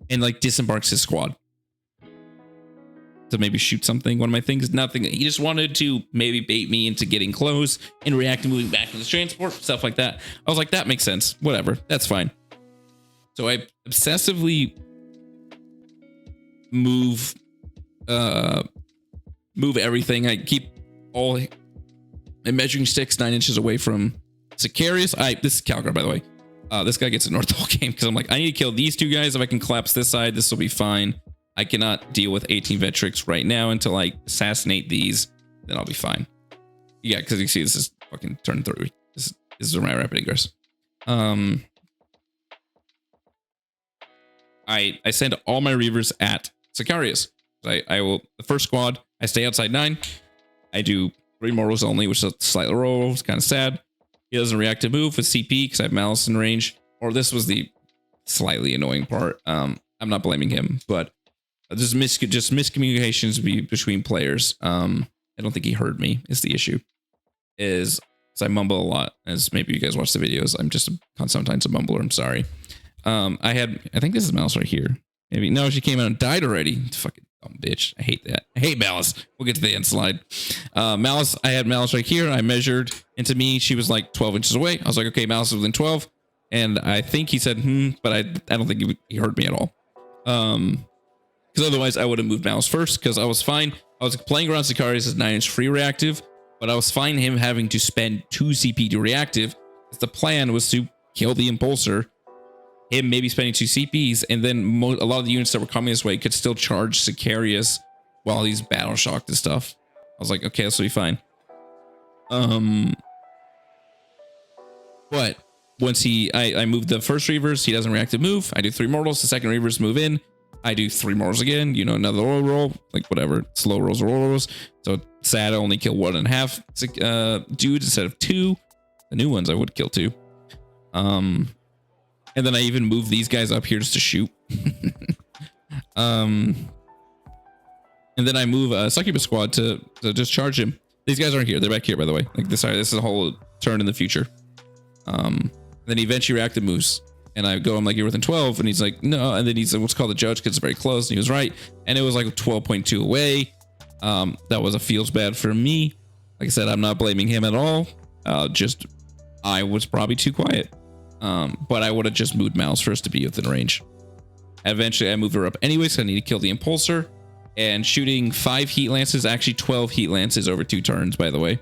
and like disembarks his squad to maybe shoot something. One of my things, nothing. He just wanted to maybe bait me into getting close and react to moving back to the transport, stuff like that. I was like, that makes sense. Whatever, that's fine. So I obsessively move everything. I keep all my measuring sticks 9 inches away from Sicarius. This is Calgar, by the way. This guy gets ignored the whole game because I'm like, I need to kill these 2 guys. If I can collapse this side, this will be fine. I cannot deal with 18 Vetrix right now until I assassinate these. Then I'll be fine. Yeah, because you see, this is fucking turn 3. This is my rapid ingress. I send all my Reavers at Sicarius. I will, the first squad, I stay outside 9. I do 3 mortals only, which is a slightly roll. It's kind of sad. He doesn't react to move with CP because I have Malice in range. Or this was the slightly annoying part. I'm not blaming him, but just miscommunications between players. I don't think he heard me is the issue. Because I mumble a lot. As maybe you guys watch the videos, I'm just sometimes a mumbler. I'm sorry. I think this is Malice right here. Maybe. No, she came out and died already. Fucking dumb bitch. I hate that. I hate Malice. We'll get to the end slide. Malice, I had Malice right here. I measured into me. She was like 12 inches away. I was like, okay, Malice is within 12. And I think he said, but I don't think he heard me at all. Because otherwise I would have moved Malice first because I was fine. I was playing around Sicarius as 9-inch free reactive, but I was fine him having to spend 2 CP to reactive. The plan was to kill the impulsor, him maybe spending 2 CPs, and then a lot of the units that were coming this way could still charge Sicarius while he's battle shocked and stuff. I was like, okay, this will be fine. But once I moved the first Reavers, he doesn't react to move. I do 3 mortals. The second Reavers move in. I do 3 mortals again. You know, another roll, like whatever. Slow rolls or roll rolls. So sad I only kill 1.5 dudes instead of 2. The new ones I would kill 2. And then I even moved these guys up here just to shoot. And then I move a Succubus squad to just charge him. These guys aren't here. They're back here, by the way. Like this is a whole turn in the future. Then he eventually reacted moves. And I go, I'm like, you're within 12. And he's like, no. And then he's like, what's called the judge because it's very close. And he was right. And it was like 12.2 away. That was feels bad for me. Like I said, I'm not blaming him at all. Just I was probably too quiet. But I would have just moved Malice first to be within range. Eventually, I moved her up anyways. So I need to kill the impulsor. and shooting 5 heat lances, actually 12 heat lances over 2 turns, by the way.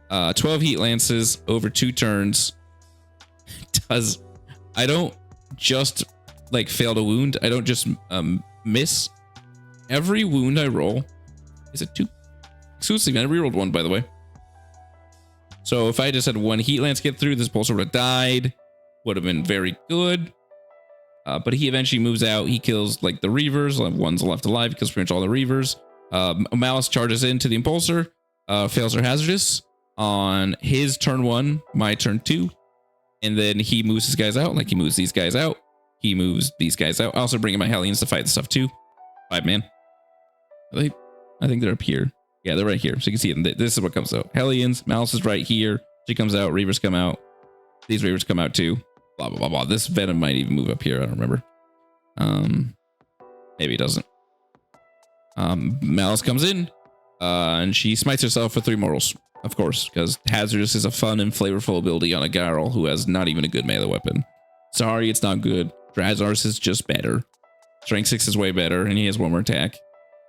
12 heat lances over 2 turns does, I don't just like fail to wound. I don't just miss. Every wound I roll is a 2. Exclusively, I rerolled 1, by the way. So if I just had 1 heat lance get through, this pulsar would have died. Would have been very good. But he eventually moves out. He kills like the Reavers. One's left alive. He kills pretty much all the Reavers. Malice charges into the Impulsor. Fails her hazardous on his turn 1, my turn 2. And then he moves his guys out. Like he moves these guys out. He moves these guys out. I also bring in my Hellions to fight the stuff too. 5 man. I think they're up here. Yeah, they're right here. So you can see it. This is what comes out. Hellions. Malice is right here. She comes out. Reavers come out. These Reavers come out too. Blah, blah, blah, blah. This Venom might even move up here. I don't remember. Maybe it doesn't. Malice comes in. And she smites herself for 3 mortals. Of course, because Hazardous is a fun and flavorful ability on a Garl who has not even a good melee weapon. Sorry, it's not good. Drazars is just better. Strength 6 is way better, and he has 1 more attack.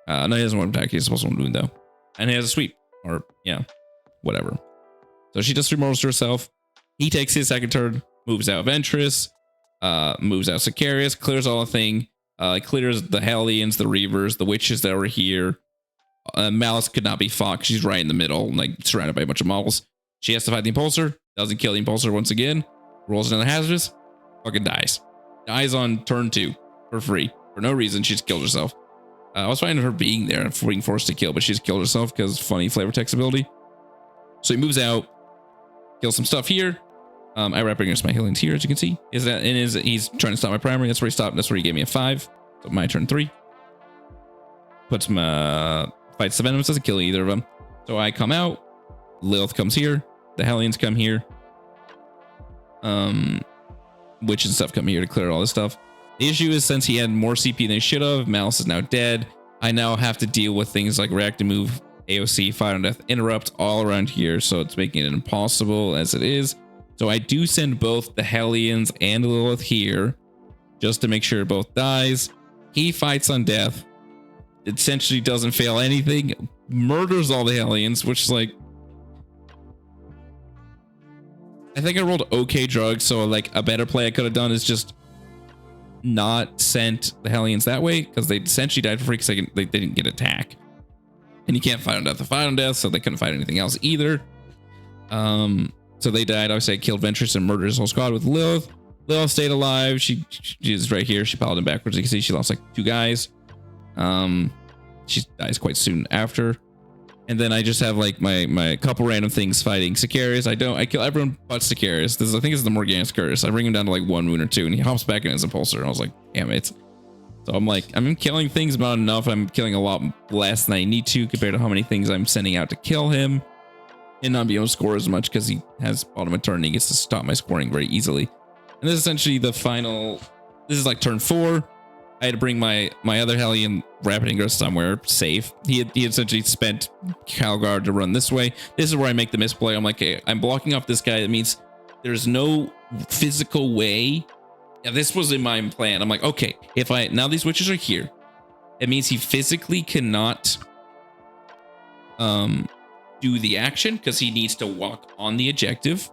No, he has 1 more attack. He has supposed to wound though. And he has a sweep. Or, yeah, whatever. So she does 3 mortals to herself. He takes his second turn, moves out Ventress, moves out Sicarius, clears all the thing, clears the Hellions, the Reavers, the Witches that were here. Malice could not be fought. She's right in the middle, like surrounded by a bunch of models. She has to fight the Impulsor. Doesn't kill the Impulsor once again. Rolls another hazardous. Fucking dies. Dies on turn 2 for free. For no reason. She just killed herself. I was fine with her being there and being forced to kill, but she just killed herself because funny flavor text ability. So he moves out, kills some stuff here. I wrap against my Hellions here, as you can see. He's trying to stop my primary. That's where he stopped. That's where he gave me a 5. So my turn 3. Puts my fights the Venoms, doesn't kill either of them. So I come out. Lilith comes here. The Hellions come here. Witches and stuff come here to clear all this stuff. The issue is, since he had more CP than he should have, Malice is now dead. I now have to deal with things like react to move, AOC, Fire and Death, Interrupt all around here. So it's making it impossible as it is. So I do send both the Hellions and Lilith here just to make sure both dies. He fights on death. Essentially doesn't fail anything. Murders all the Hellions, which is like, I think I rolled okay drugs. So like a better play I could have done is just not sent the Hellions that way, because they essentially died for free because they didn't get attack. And you can't fight on death to fight on death, so they couldn't fight anything else either. So they died. Obviously, I killed Ventress and murdered his whole squad with Lilith. Lilith stayed alive. She is right here. She paladin backwards. You can see she lost like 2 guys. She dies quite soon after. And then I just have like my couple random things fighting Sicarius. I kill everyone but Sicarius. I think it's the Morgana Sicarius. I bring him down to like 1 wound or 2, and he hops back in his Impulsor. And I was like, damn it. So I'm like, I'm killing things about enough. I'm killing a lot less than I need to compared to how many things I'm sending out to kill him. And not be able to score as much because he has bottom of turn and he gets to stop my scoring very easily. And this is essentially the final. This is like turn 4. I had to bring my other Hellion Rapid Ingress somewhere safe. He had essentially spent Calguard to run this way. This is where I make the misplay. I'm like, hey, I'm blocking off this guy. That means there's no physical way. Yeah, this was in my plan. I'm like, okay, now these witches are here, it means he physically cannot do the action because he needs to walk on the objective.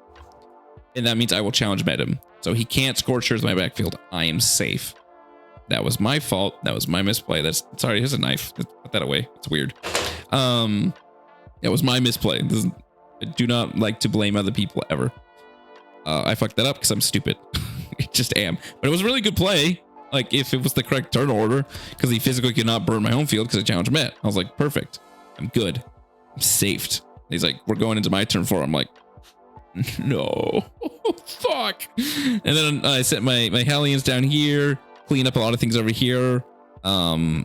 And that means I will challenge med him. So he can't Scorch Earth my backfield. I am safe. That was my fault. That was my misplay. Sorry, here's a knife. Put that away. It's weird. That was my misplay. I do not like to blame other people ever. I fucked that up because I'm stupid. I just am. But it was a really good play. Like if it was the correct turn order, because he physically could not burn my home field because I challenged Met. I was like, perfect. I'm good. I'm saved. He's like, we're going into my turn 4. I'm like, no. Fuck. And then I set my Hellions down here. Clean up a lot of things over here. Blah,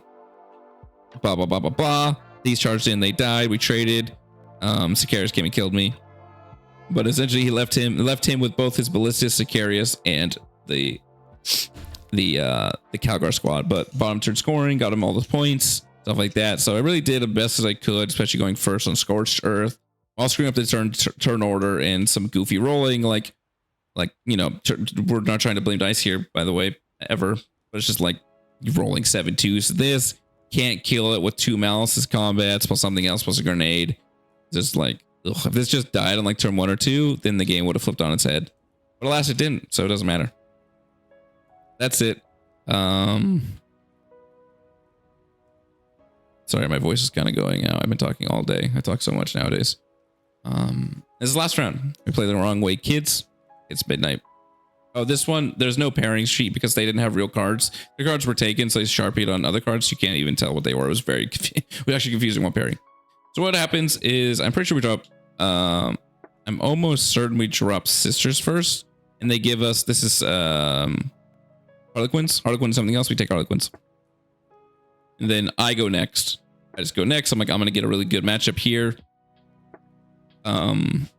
blah, blah, blah, blah. These charged in, they died. We traded. Sicarius came and killed me. But essentially he left him with both his Ballistus, Sicarius, and the Calgar squad. But bottom turn scoring, got him all those points, stuff like that. So I really did the best as I could, especially going first on Scorched Earth, while screwing up the turn order and some goofy rolling. Like you know, we're not trying to blame dice here, by the way, ever. But it's just like rolling 7 2s. This can't kill it with 2 malices combats plus something else plus a grenade. Just like, ugh, if this just died on like turn 1 or 2, then the game would have flipped on its head. But alas, it didn't, so it doesn't matter. That's it. Sorry, my voice is kind of going out. I've been talking all day. I talk so much nowadays. This is the last round. We played the wrong way, kids. It's midnight. Oh, this one, there's no pairing sheet because they didn't have real cards. The cards were taken, so they sharpied on other cards. You can't even tell what they were. It was very it was actually confusing what pairing. So what happens is, I'm pretty sure we drop, I'm almost certain we drop Sisters first. And they give us, this is Harlequins. Harlequins something else. We take Harlequins. And then I go next. I just go next. I'm like, I'm going to get a really good matchup here. And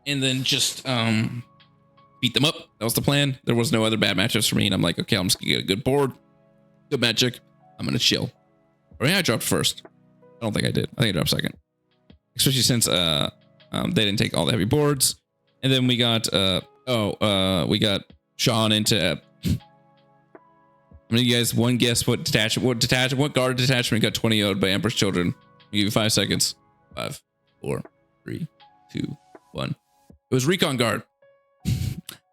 then just beat them up. That was the plan. There was no other bad matchups for me. And I'm like, okay, I'm just going to get a good board. Good magic. I'm going to chill. Or yeah, I dropped first. I don't think I did. I think I dropped second. Especially since they didn't take all the heavy boards. And then we got we got Sean into I'm gonna give you guys one guess what guard detachment got 20-0'd by Emperor's Children. I'll give you 5 seconds. 5, 4, 3, 2, 1. It was Recon Guard.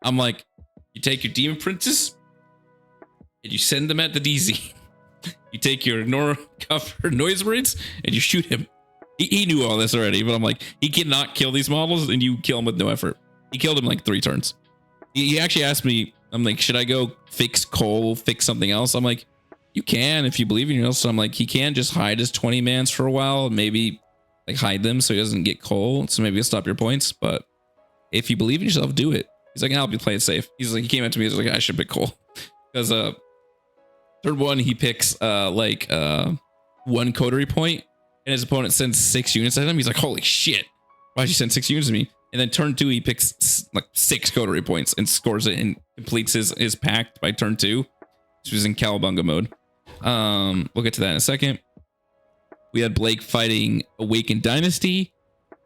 I'm like, you take your Demon Princes and you send them at the DZ. You take your cover noise marines and you shoot him. He knew all this already, but I'm like, he cannot kill these models and you kill him with no effort. He killed him like 3 turns. He actually asked me, I'm like, should I go fix Cole, fix something else? I'm like, you can if you believe in yourself. So I'm like, he can just hide his 20 mans for a while, maybe like hide them so he doesn't get Cole. So maybe it'll stop your points. But if you believe in yourself, do it. He's like, I'll be playing safe. He's like, he came up to me, he was like, I should pick Cole. Because third one, he picks one coterie point and his opponent sends 6 units at him. He's like, holy shit, why'd you send 6 units to me? And then turn 2, he picks like 6 coterie points and scores it and completes his pact by turn 2. This was in Cowabunga mode. We'll get to that in a second. We had Blake fighting Awakened Dynasty,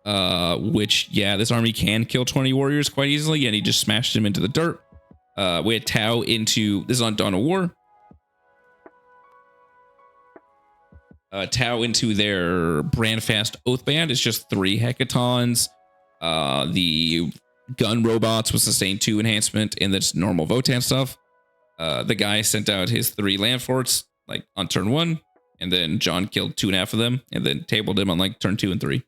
which, yeah, this army can kill 20 warriors quite easily, and he just smashed him into the dirt. We had Tau into, this is on Dawn of War. Tau into their Brandfast Oathband. It's just 3 hecatons. The gun robots with sustain 2 enhancement and this normal Votan stuff. The guy sent out his 3 land forts like on turn 1, and then John killed 2.5 of them and then tabled him on like turn 2 and 3.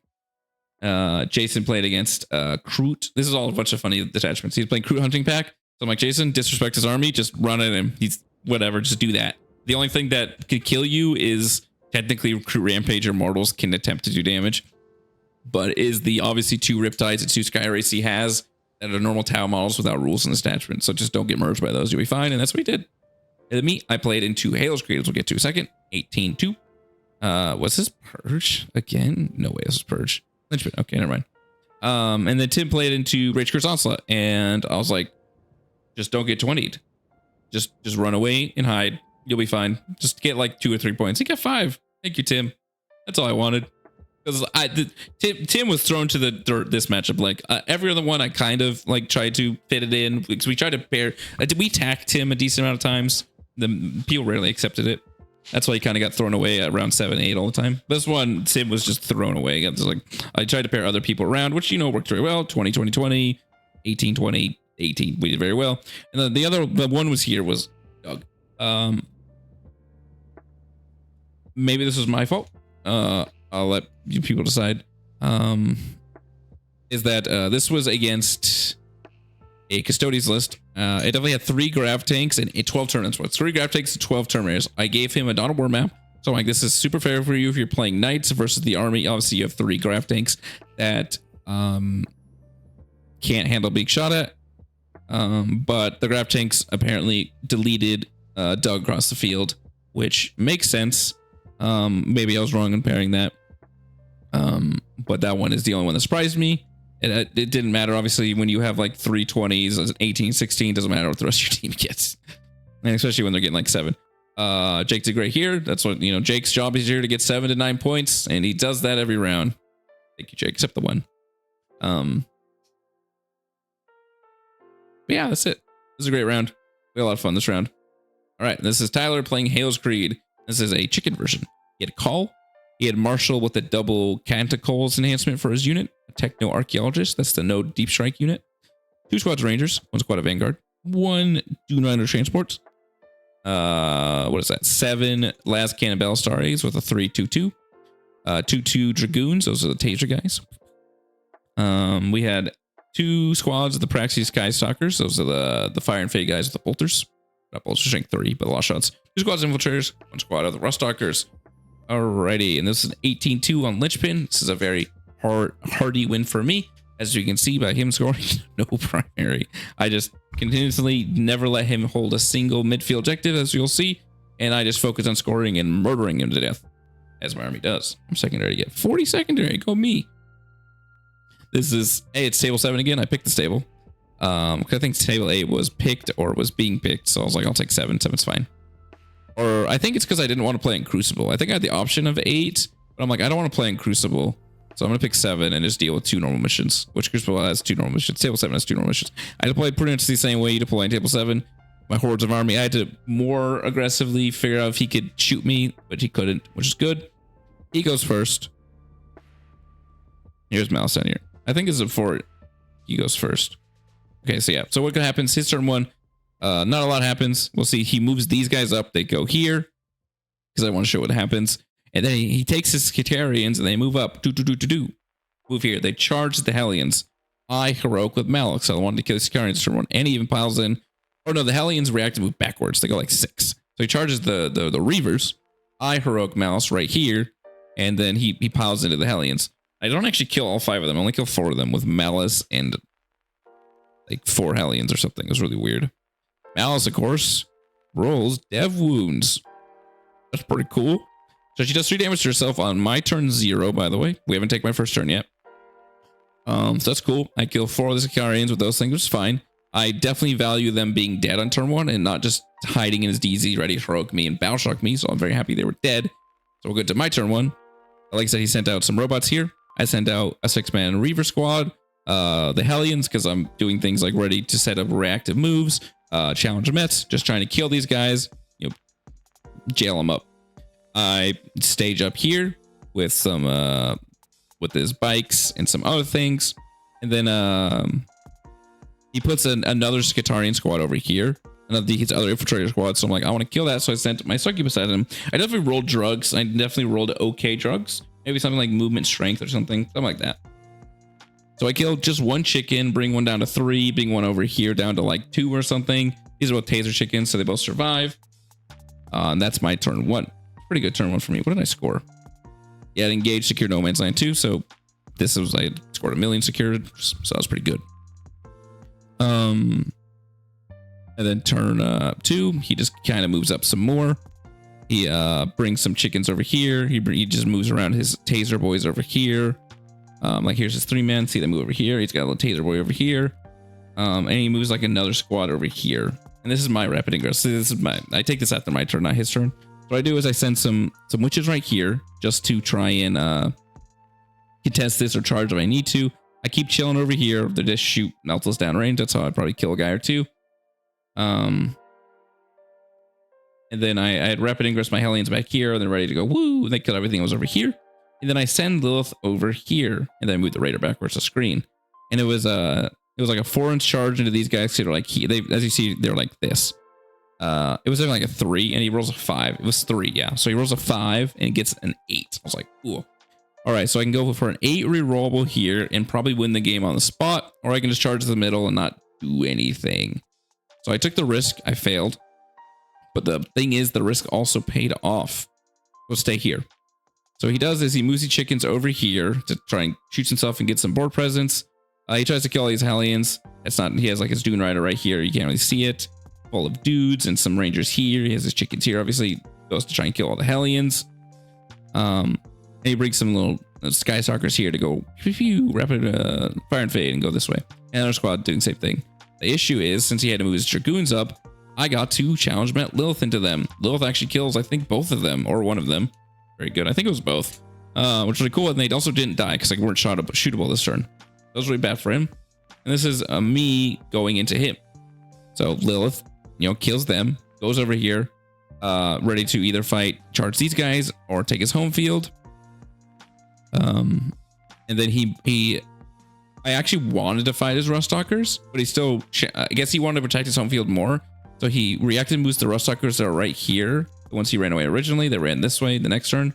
Jason played against Kroot. This is all a bunch of funny detachments. He's playing Kroot Hunting Pack. So I'm like, Jason, disrespect his army, just run at him. He's whatever, just do that. The only thing that could kill you is technically Kroot Rampager mortals can attempt to do damage. But is the obviously 2 Riptides and 2 Sky Wraiths he has that are normal Tau models without rules and attachment. So just don't get merged by those. You'll be fine. And that's what he did. And me, I played into Halo's Creators. We'll get to a second. 18-2. Was this Purge again? No way, this was Purge. Lynchman. Okay, never mind. And then Tim played into Rage Curse Onslaught. And I was like, just don't get 20'd. Just run away and hide. You'll be fine. Just get like 2 or 3 points. He got 5. Thank you, Tim. That's all I wanted. Because Tim was thrown to the dirt this matchup. Like every other one, I kind of like tried to fit it in because we tried to pair. Did we tack Tim a decent amount of times? The people rarely accepted it. That's why he kind of got thrown away at round 7, 8 all the time. This one, Tim was just thrown away. It was like I tried to pair other people around, which worked very well. 20, 20, 20, 18, 20, 18. We did very well. And then the one was here was Doug. Maybe this was my fault. I'll let you people decide. Is that this was against a Custodians list. It definitely had 3 Grav Tanks and 12 Terminators. It's 3 Grav Tanks and 12 Terminators. I gave him a Dawn of War map. So I'm like, this is super fair for you if you're playing Knights versus the army. Obviously, you have 3 Grav Tanks that can't handle being shot at. But the Grav Tanks apparently deleted Doug across the field, which makes sense. Maybe I was wrong in pairing that. But that one is the only one that surprised me. It didn't matter, obviously, when you have like 3 20s, 18, 16, doesn't matter what the rest of your team gets. And especially when they're getting like 7. Jake did great here. That's what, Jake's job is here to get 7 to 9 points, and he does that every round. Thank you, Jake, except the one. But yeah, that's it. This is a great round. We had a lot of fun this round. All right, this is Tyler playing Halo's Creed. This is a chicken version. He had Call. He had Marshall with a double Canticles enhancement for his unit. A Techno Archaeologist. That's the Node Deep Strike unit. 2 squads of Rangers. 1 squad of Vanguard. 1 Dune Rider Transports. What is that? 7 Last Cannon Battlestar A's with a 3-2-2. 2-2 Dragoons. Those are the Taser guys. We had 2 squads of the Praxis Sky Stalkers. Those are the Fire and Fade guys with the Bolters. Not Bolters, strength 3, but a lot of shots. 2 squads of Infiltrators. 1 squad of the Rust Stalkers. Alrighty, and this is an 18-2 on Linchpin. This is a very hearty win for me. As you can see by him scoring no primary. I just continuously never let him hold a single midfield objective, as you'll see. And I just focus on scoring and murdering him to death, as my army does. I'm secondary to get 40 secondary. Go me. This is, hey, it's table 7 again. I picked the stable. I think table 8 was picked or was being picked. So I was like, I'll take 7. 7's fine. Or I think it's because I didn't want to play in Crucible. I think I had the option of 8, but I'm like, I don't want to play in Crucible. So I'm going to pick 7 and just deal with 2 normal missions, which Crucible has 2 normal missions. Table 7 has 2 normal missions. I deployed pretty much the same way you deploy in Table 7. My hordes of army, I had to more aggressively figure out if he could shoot me, but he couldn't, which is good. He goes first. Here's Mouse down here. I think it's a fort. He goes first. Okay, so yeah. So what happens? His turn 1. Not a lot happens. We'll see. He moves these guys up. They go here because I want to show what happens. And then he takes his Skitarians and they move up. Move here. They charge the Hellions. I heroic with Malix. I wanted to kill the Skitarians turn 1. And he even piles in. Oh no, the Hellions react and move backwards. They go like 6. So he charges the Reavers. I heroic Malice right here. And then he piles into the Hellions. I don't actually kill all 5 of them. I only kill 4 of them with Malice and like 4 Hellions or something. It was really weird. Malice, of course, rolls Dev Wounds. That's pretty cool. So she does 3 damage to herself on my turn 0, by the way. We haven't taken my first turn yet. So that's cool. I kill 4 of the Sicarians with those things, which is fine. I definitely value them being dead on turn 1 and not just hiding in his DZ, ready to heroic me and battle shock me. So I'm very happy they were dead. So we'll go to my turn 1. Like I said, he sent out some robots here. I sent out a 6-man Reaver squad. The Hellions, because I'm doing things like ready to set up reactive moves. Challenge Mets, just trying to kill these guys. You know, jail them up. I stage up here with some with his bikes and some other things, and then he puts another Skitarian squad over here, and his other infiltrator squad. So I'm like, I want to kill that. So I sent my succubus at him. I definitely rolled drugs. I definitely rolled okay drugs. Maybe something like movement strength or something like that. So I killed just 1 chicken, bring 1 down to 3, bring 1 over here down to like 2 or something. These are both taser chickens, so they both survive. And that's my turn 1. Pretty good turn 1 for me. What did I score? Yeah, engaged, secure no man's land 2. So this was, I scored 1 million secured, so that was pretty good. And then turn 2, he just kind of moves up some more. He brings some chickens over here. He just moves around his taser boys over here. Like here's his 3-man. See, they move over here. He's got a little taser boy over here. And he moves like another squad over here. And this is my rapid ingress. So this is I take this after my turn, not his turn. What I do is I send some witches right here just to try and contest this or charge if I need to. I keep chilling over here. They just shoot Meltless down range. That's how I'd probably kill a guy or 2. And then I had rapid ingress my Hellions back here, and they're ready to go. Woo! And they kill everything that was over here. And then I send Lilith over here, and then I move the Raider backwards to screen. And it was like a 4-inch charge into these guys. So they're like as you see, they're like this. It was like a 3, and he rolls a 5. It was 3, yeah. So he rolls a 5 and gets an 8. I was like, cool. All right, so I can go for an 8 rerollable here and probably win the game on the spot, or I can just charge to the middle and not do anything. So I took the risk. I failed. But the thing is, the risk also paid off. We'll stay here. So he does is he moves the chickens over here to try and shoot himself and get some board presence. He tries to kill all these Hellions. It's not, he has like his Dune Rider right here. You can't really see it. Full of dudes and some Rangers here. He has his chickens here. Obviously, goes to try and kill all the Hellions. And he brings some little Sky Stalkers here to go rapid fire and fade and go this way. And another squad doing the same thing. The issue is, since he had to move his Dragoons up, I got to challenge Lilith into them. Lilith actually kills, I think, both of them or one of them. Very good. I think it was both, which was really cool. And they also didn't die because they weren't shootable this turn. That was really bad for him. And this is me going into him. So Lilith, kills them, goes over here, ready to either charge these guys or take his home field. And then I actually wanted to fight his Ruststalkers, but he still, I guess he wanted to protect his home field more. So he reacted moves the Ruststalkers that are right here. The ones he ran away originally, they ran this way the next turn.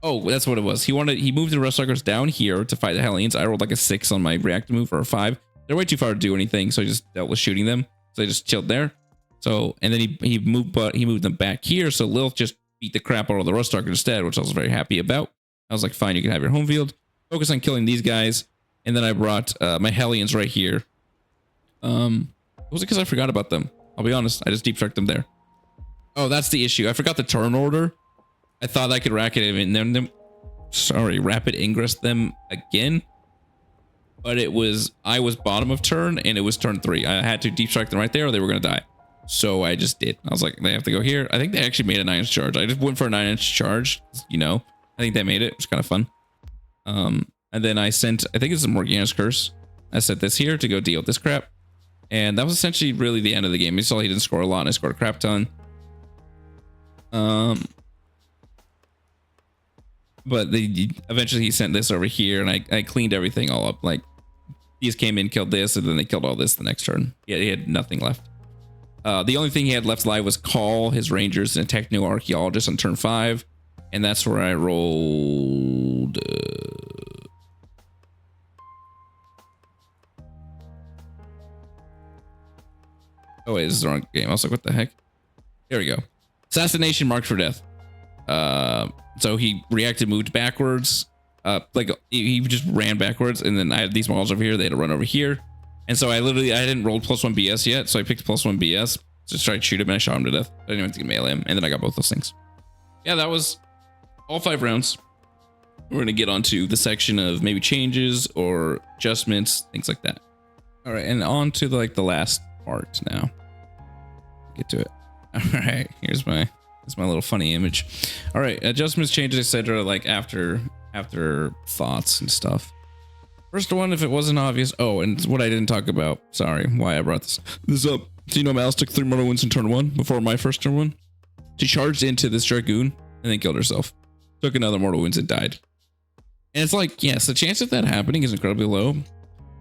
Oh, that's what it was. He moved the Ruststalkers down here to fight the Hellions. I rolled like a 6 on my reactive move, or a 5. They're way too far to do anything, so I just dealt with shooting them. So I just chilled there. So, and then he moved them back here. So Lilith just beat the crap out of the Ruststalker instead, which I was very happy about. I was like, fine, you can have your home field. Focus on killing these guys. And then I brought my Hellions right here. Was it because I forgot about them? I'll be honest, I just deep struck them there. Oh, that's the issue. I forgot the turn order. I thought I could rapid ingress them again. But I was bottom of turn and it was turn 3. I had to deep strike them right there or they were going to die. So I just did. I was like, they have to go here. I think they actually made a 9-inch charge. I just went for a 9-inch charge. You know, I think they made it. It was kind of fun. And then I think it's a Morgana's Curse. I set this here to go deal with this crap. And that was essentially really the end of the game. You saw he didn't score a lot and I scored a crap ton. But eventually he sent this over here and I cleaned everything all up. Like these came in, killed this, and then they killed all this the next turn. Yeah, he had nothing left. The only thing he had left live was call his Rangers and Techno Archaeologist on turn 5. And that's where I rolled... Oh wait, this is the wrong game. I was like, what the heck? There we go. Assassination marked for death. So he reacted, moved backwards. Like he just ran backwards, and then I had these models over here. They had to run over here, and so I hadn't rolled +1 BS yet, so I picked +1 BS. Just tried to shoot him, and I shot him to death. I didn't even think to melee him, and then I got both those things. Yeah, that was all 5 rounds. We're gonna get onto the section of maybe changes or adjustments, things like that. All right, and on to the last part now. Get to it. All right, here's my little funny image. All right, adjustments, changes, etc. Like after thoughts and stuff. First one, if it wasn't obvious. Oh, and what I didn't talk about. Sorry, why I brought this up. So you know, Malice took 3 mortal wounds in turn 1 before my first turn 1. She charged into this Dragoon and then killed herself. Took another mortal wounds and died. And it's like, yes, the chance of that happening is incredibly low,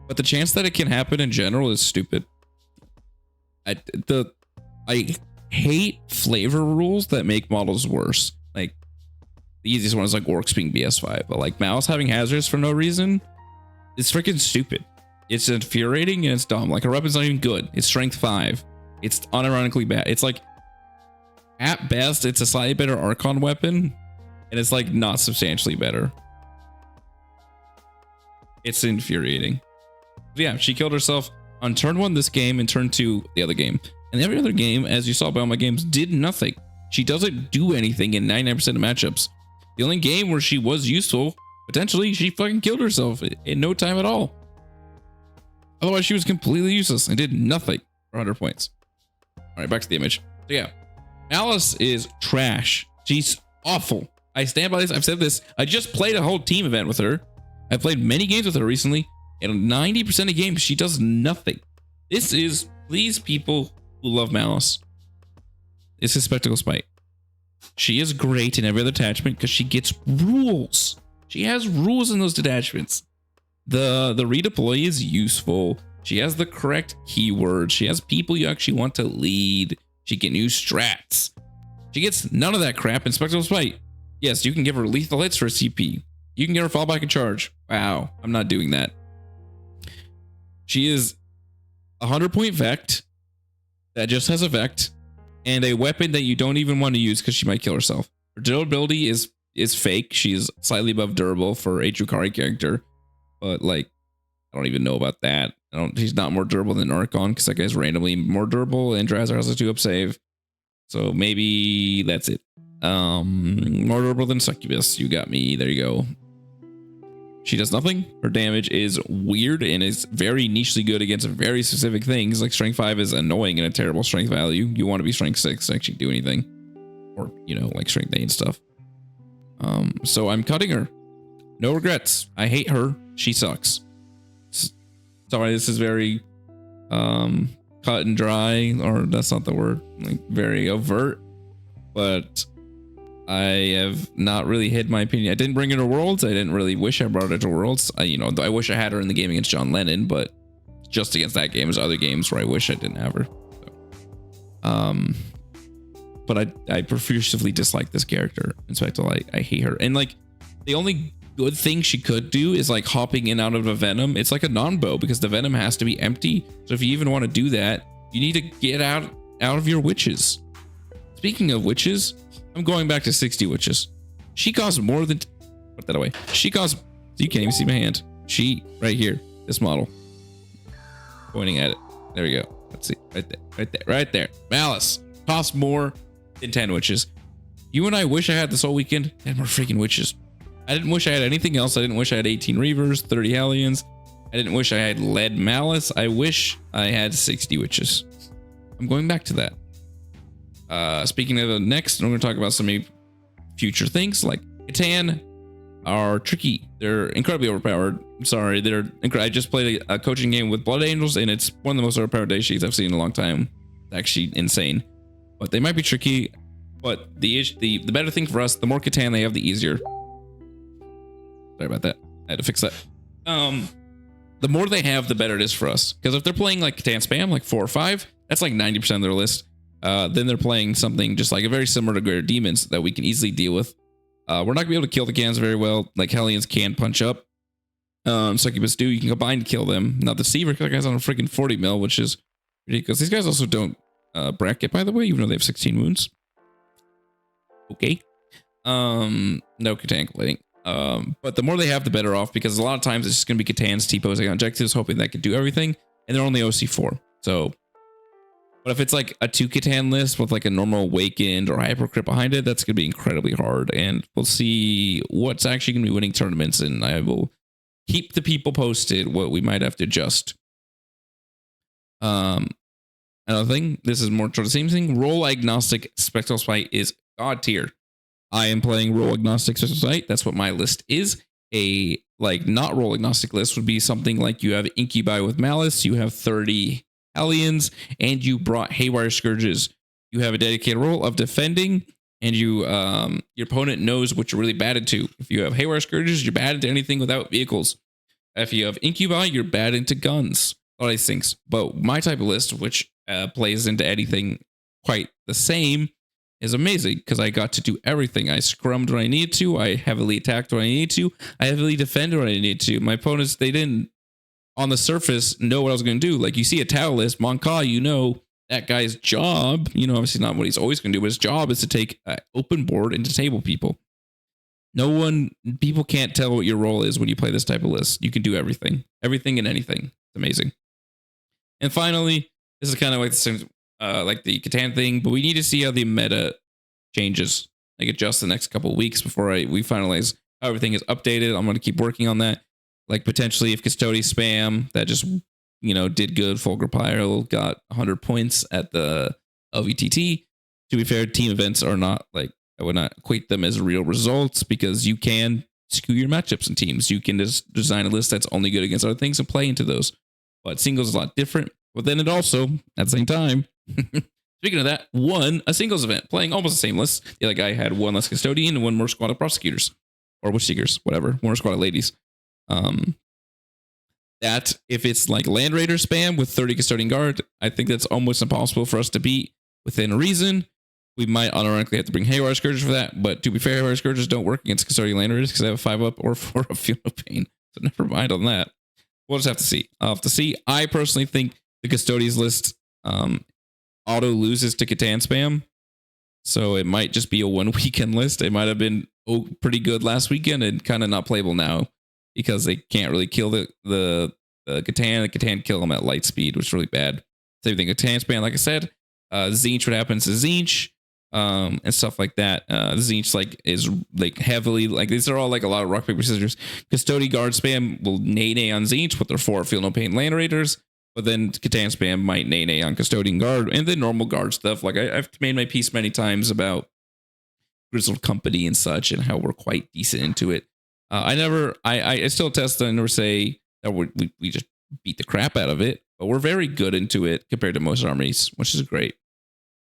but the chance that it can happen in general is stupid. I hate flavor rules that make models worse. Like the easiest one is like Orcs being BS5, but like Malice having hazards for no reason, it's freaking stupid. It's infuriating and it's dumb. Like her weapon's not even good. It's strength 5. It's unironically bad. It's like at best, it's a slightly better Archon weapon, and it's like not substantially better. It's infuriating. But yeah, she killed herself on turn 1 this game and turn 2 the other game. And every other game, as you saw by all my games, did nothing. She doesn't do anything in 99% of matchups. The only game where she was useful, potentially, she fucking killed herself in no time at all. Otherwise, she was completely useless and did nothing for 100 points. All right, back to the image. So yeah, Alice is trash. She's awful. I stand by this. I've said this. I just played a whole team event with her. I've played many games with her recently, and 90% of games, she does nothing. This is, please, people who love Malice. This is Spectacle Spite. She is great in every other attachment because she gets rules. She has rules in those detachments. The redeploy is useful. She has the correct keywords. She has people you actually want to lead. She can use strats. She gets none of that crap in Spectacle Spite. Yes, you can give her lethal hits for a CP. You can get her fall back and charge. Wow, I'm not doing that. She is 100-point Vect that just has a Vect and a weapon that you don't even want to use because she might kill herself. Her durability is fake. She's slightly above durable for a Drukhari character, but like, I don't even know about that. She's not more durable than Archon because that guy's randomly more durable and Drazar has a 2-up save. So maybe that's it. More durable than Succubus. You got me. There you go. She does nothing. Her damage is weird and is very nichely good against very specific things. Like strength 5 is annoying and a terrible strength value. You want to be strength 6 to actually do anything. Or, you know, like strength 8 and stuff. So I'm cutting her. No regrets. I hate her. She sucks. Sorry, this is very cut and dry, or that's not the word. Like very overt. but I have not really hid my opinion. I didn't bring her to Worlds. I didn't really wish I brought her to Worlds. I wish I had her in the game against John Lennon, but just against that game. There's other games where I wish I didn't have her. So, but I profusely dislike this character. In fact, I hate her. And like the only good thing she could do is like hopping in out of a venom. It's like a non-bow because the venom has to be empty. So if you even want to do that, you need to get out of your witches. Speaking of witches, I'm going back to 60 witches. She costs more than... Put that away. She costs... You can't even see my hand. She, right here. This model. Pointing at it. There we go. Let's see. Right there. Malice. Costs more than 10 witches. You and I wish I had this whole weekend. 10 more freaking witches. I didn't wish I had anything else. I didn't wish I had 18 Reavers, 30 Hellions. I didn't wish I had lead Malice. I wish I had 60 witches. I'm going back to that. Speaking of the next, I'm going to talk about some future things like Catan are tricky. They're incredibly overpowered. I'm sorry. I just played a coaching game with Blood Angels, and it's one of the most overpowered day sheets I've seen in a long time. It's actually insane. But they might be tricky. But the better thing for us, the more Catan they have, the easier. Sorry about that. I had to fix that. The more they have, the better it is for us. Because if they're playing like Catan spam, like 4 or 5, that's like 90% of their list. Then they're playing something just like a very similar to Greater Demons that we can easily deal with. We're not gonna be able to kill the cans very well. Like Hellions can punch up. Succubus do. You can combine to kill them. Now the Seaver guy's on a freaking 40 mil, which is ridiculous. These guys also don't bracket, by the way, even though they have 16 wounds. Okay. No Catan plating. But the more they have, the better off, because a lot of times it's just gonna be Catan's T-posing on objectives, hoping that can do everything, and they're only OC4. So, but if it's like a 2 Catan list with like a normal Awakened or Hypercrypt behind it, that's gonna be incredibly hard, and we'll see what's actually gonna be winning tournaments, and I will keep the people posted what we might have to adjust. Another thing, this is more toward the same thing. Role agnostic Spectral Spite is god tier. I am playing role agnostic Spectral Spite. That's what my list is. A like not role agnostic list would be something like you have Incubi with Malice, you have 30 Hellions, and you brought Haywire Scourges. You have a dedicated role of defending, and you your opponent knows what you're really bad to. If you have Haywire Scourges, you're bad into anything without vehicles. If you have Incubi, you're bad into guns. All these things. But my type of list, which plays into anything quite the same, is amazing because I got to do everything. I scrummed when I needed to. I heavily attacked when I needed to. I heavily defended when I needed to. My opponents, they didn't, on the surface, know what I was going to do. Like you see a Tau list, Monka, you know that guy's job, obviously not what he's always going to do, but his job is to take an open board and to table people. People can't tell what your role is when you play this type of list. You can do everything and anything. It's amazing. And finally, this is kind of like the same, like the Catan thing, but we need to see how the meta changes, like adjust the next couple of weeks before we finalize how everything is updated. I'm going to keep working on that. Like potentially if Custody spam that just, did good, Fulgur Pyro got 100 points at the LVTT. To be fair, team events are not like, I would not equate them as real results because you can skew your matchups in teams. You can just design a list that's only good against other things and play into those. But singles is a lot different. But then it also, at the same time, speaking of that, won a singles event, playing almost the same list. The other guy had one less custodian and one more squad of prosecutors. Or witch seekers, whatever. One more squad of ladies. That, if it's like Land Raider spam with 30 custodian guard, I think that's almost impossible for us to beat within reason. We might unironically have to bring Haywire Scourges for that. But to be fair, Haywire Scourges don't work against custodian Land Raiders because they have a 5-up or 4-up Feel No Pain. So never mind on that. We'll just have to see. I'll have to see. I personally think the Custodians list auto loses to Catan spam. So it might just be a one weekend list. It might have been pretty good last weekend and kind of not playable now because they can't really kill the Catan. The Catan kill them at light speed, which is really bad. Same thing, Catan spam, like I said. Zinch, what happens to Zinch? And stuff like that. Zinch is heavily these are all like a lot of rock paper scissors. Custody guard spam will nay on Zinch with their 4 Feel No Pain Land Raiders, but then Catan spam might nay on custodian guard and then normal guard stuff. Like I've made my piece many times about Grizzled Company and such and how we're quite decent into it. I still test and never say that we just beat the crap out of it, but we're very good into it compared to most armies, which is great.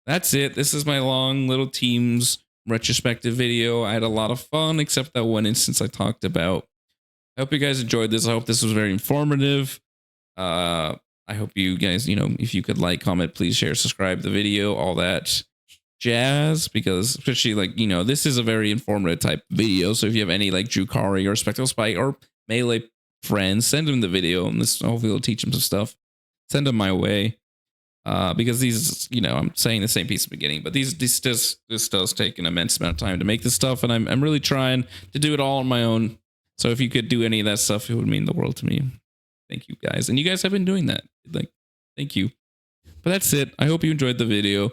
that's it. This is my long little teams retrospective video. I had a lot of fun, except that one instance I talked about. I hope you guys enjoyed this. I hope this was very informative. I hope you guys, if you could like, comment, please share, subscribe the video, all that jazz, because especially this is a very informative type video. So if you have any like Drukhari or Spectral Spike or Melee friends, send them the video, and this hopefully will teach them some stuff. Send them my way. Because these, I'm saying the same piece at the beginning, but this does take an immense amount of time to make this stuff, and I'm really trying to do it all on my own. So if you could do any of that stuff, it would mean the world to me. Thank you guys, and you guys have been doing that. Thank you. But that's it. I hope you enjoyed the video.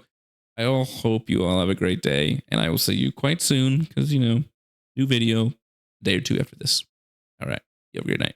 I hope you all have a great day, and I will see you quite soon because new video a day or two after this. All right, you have a great night.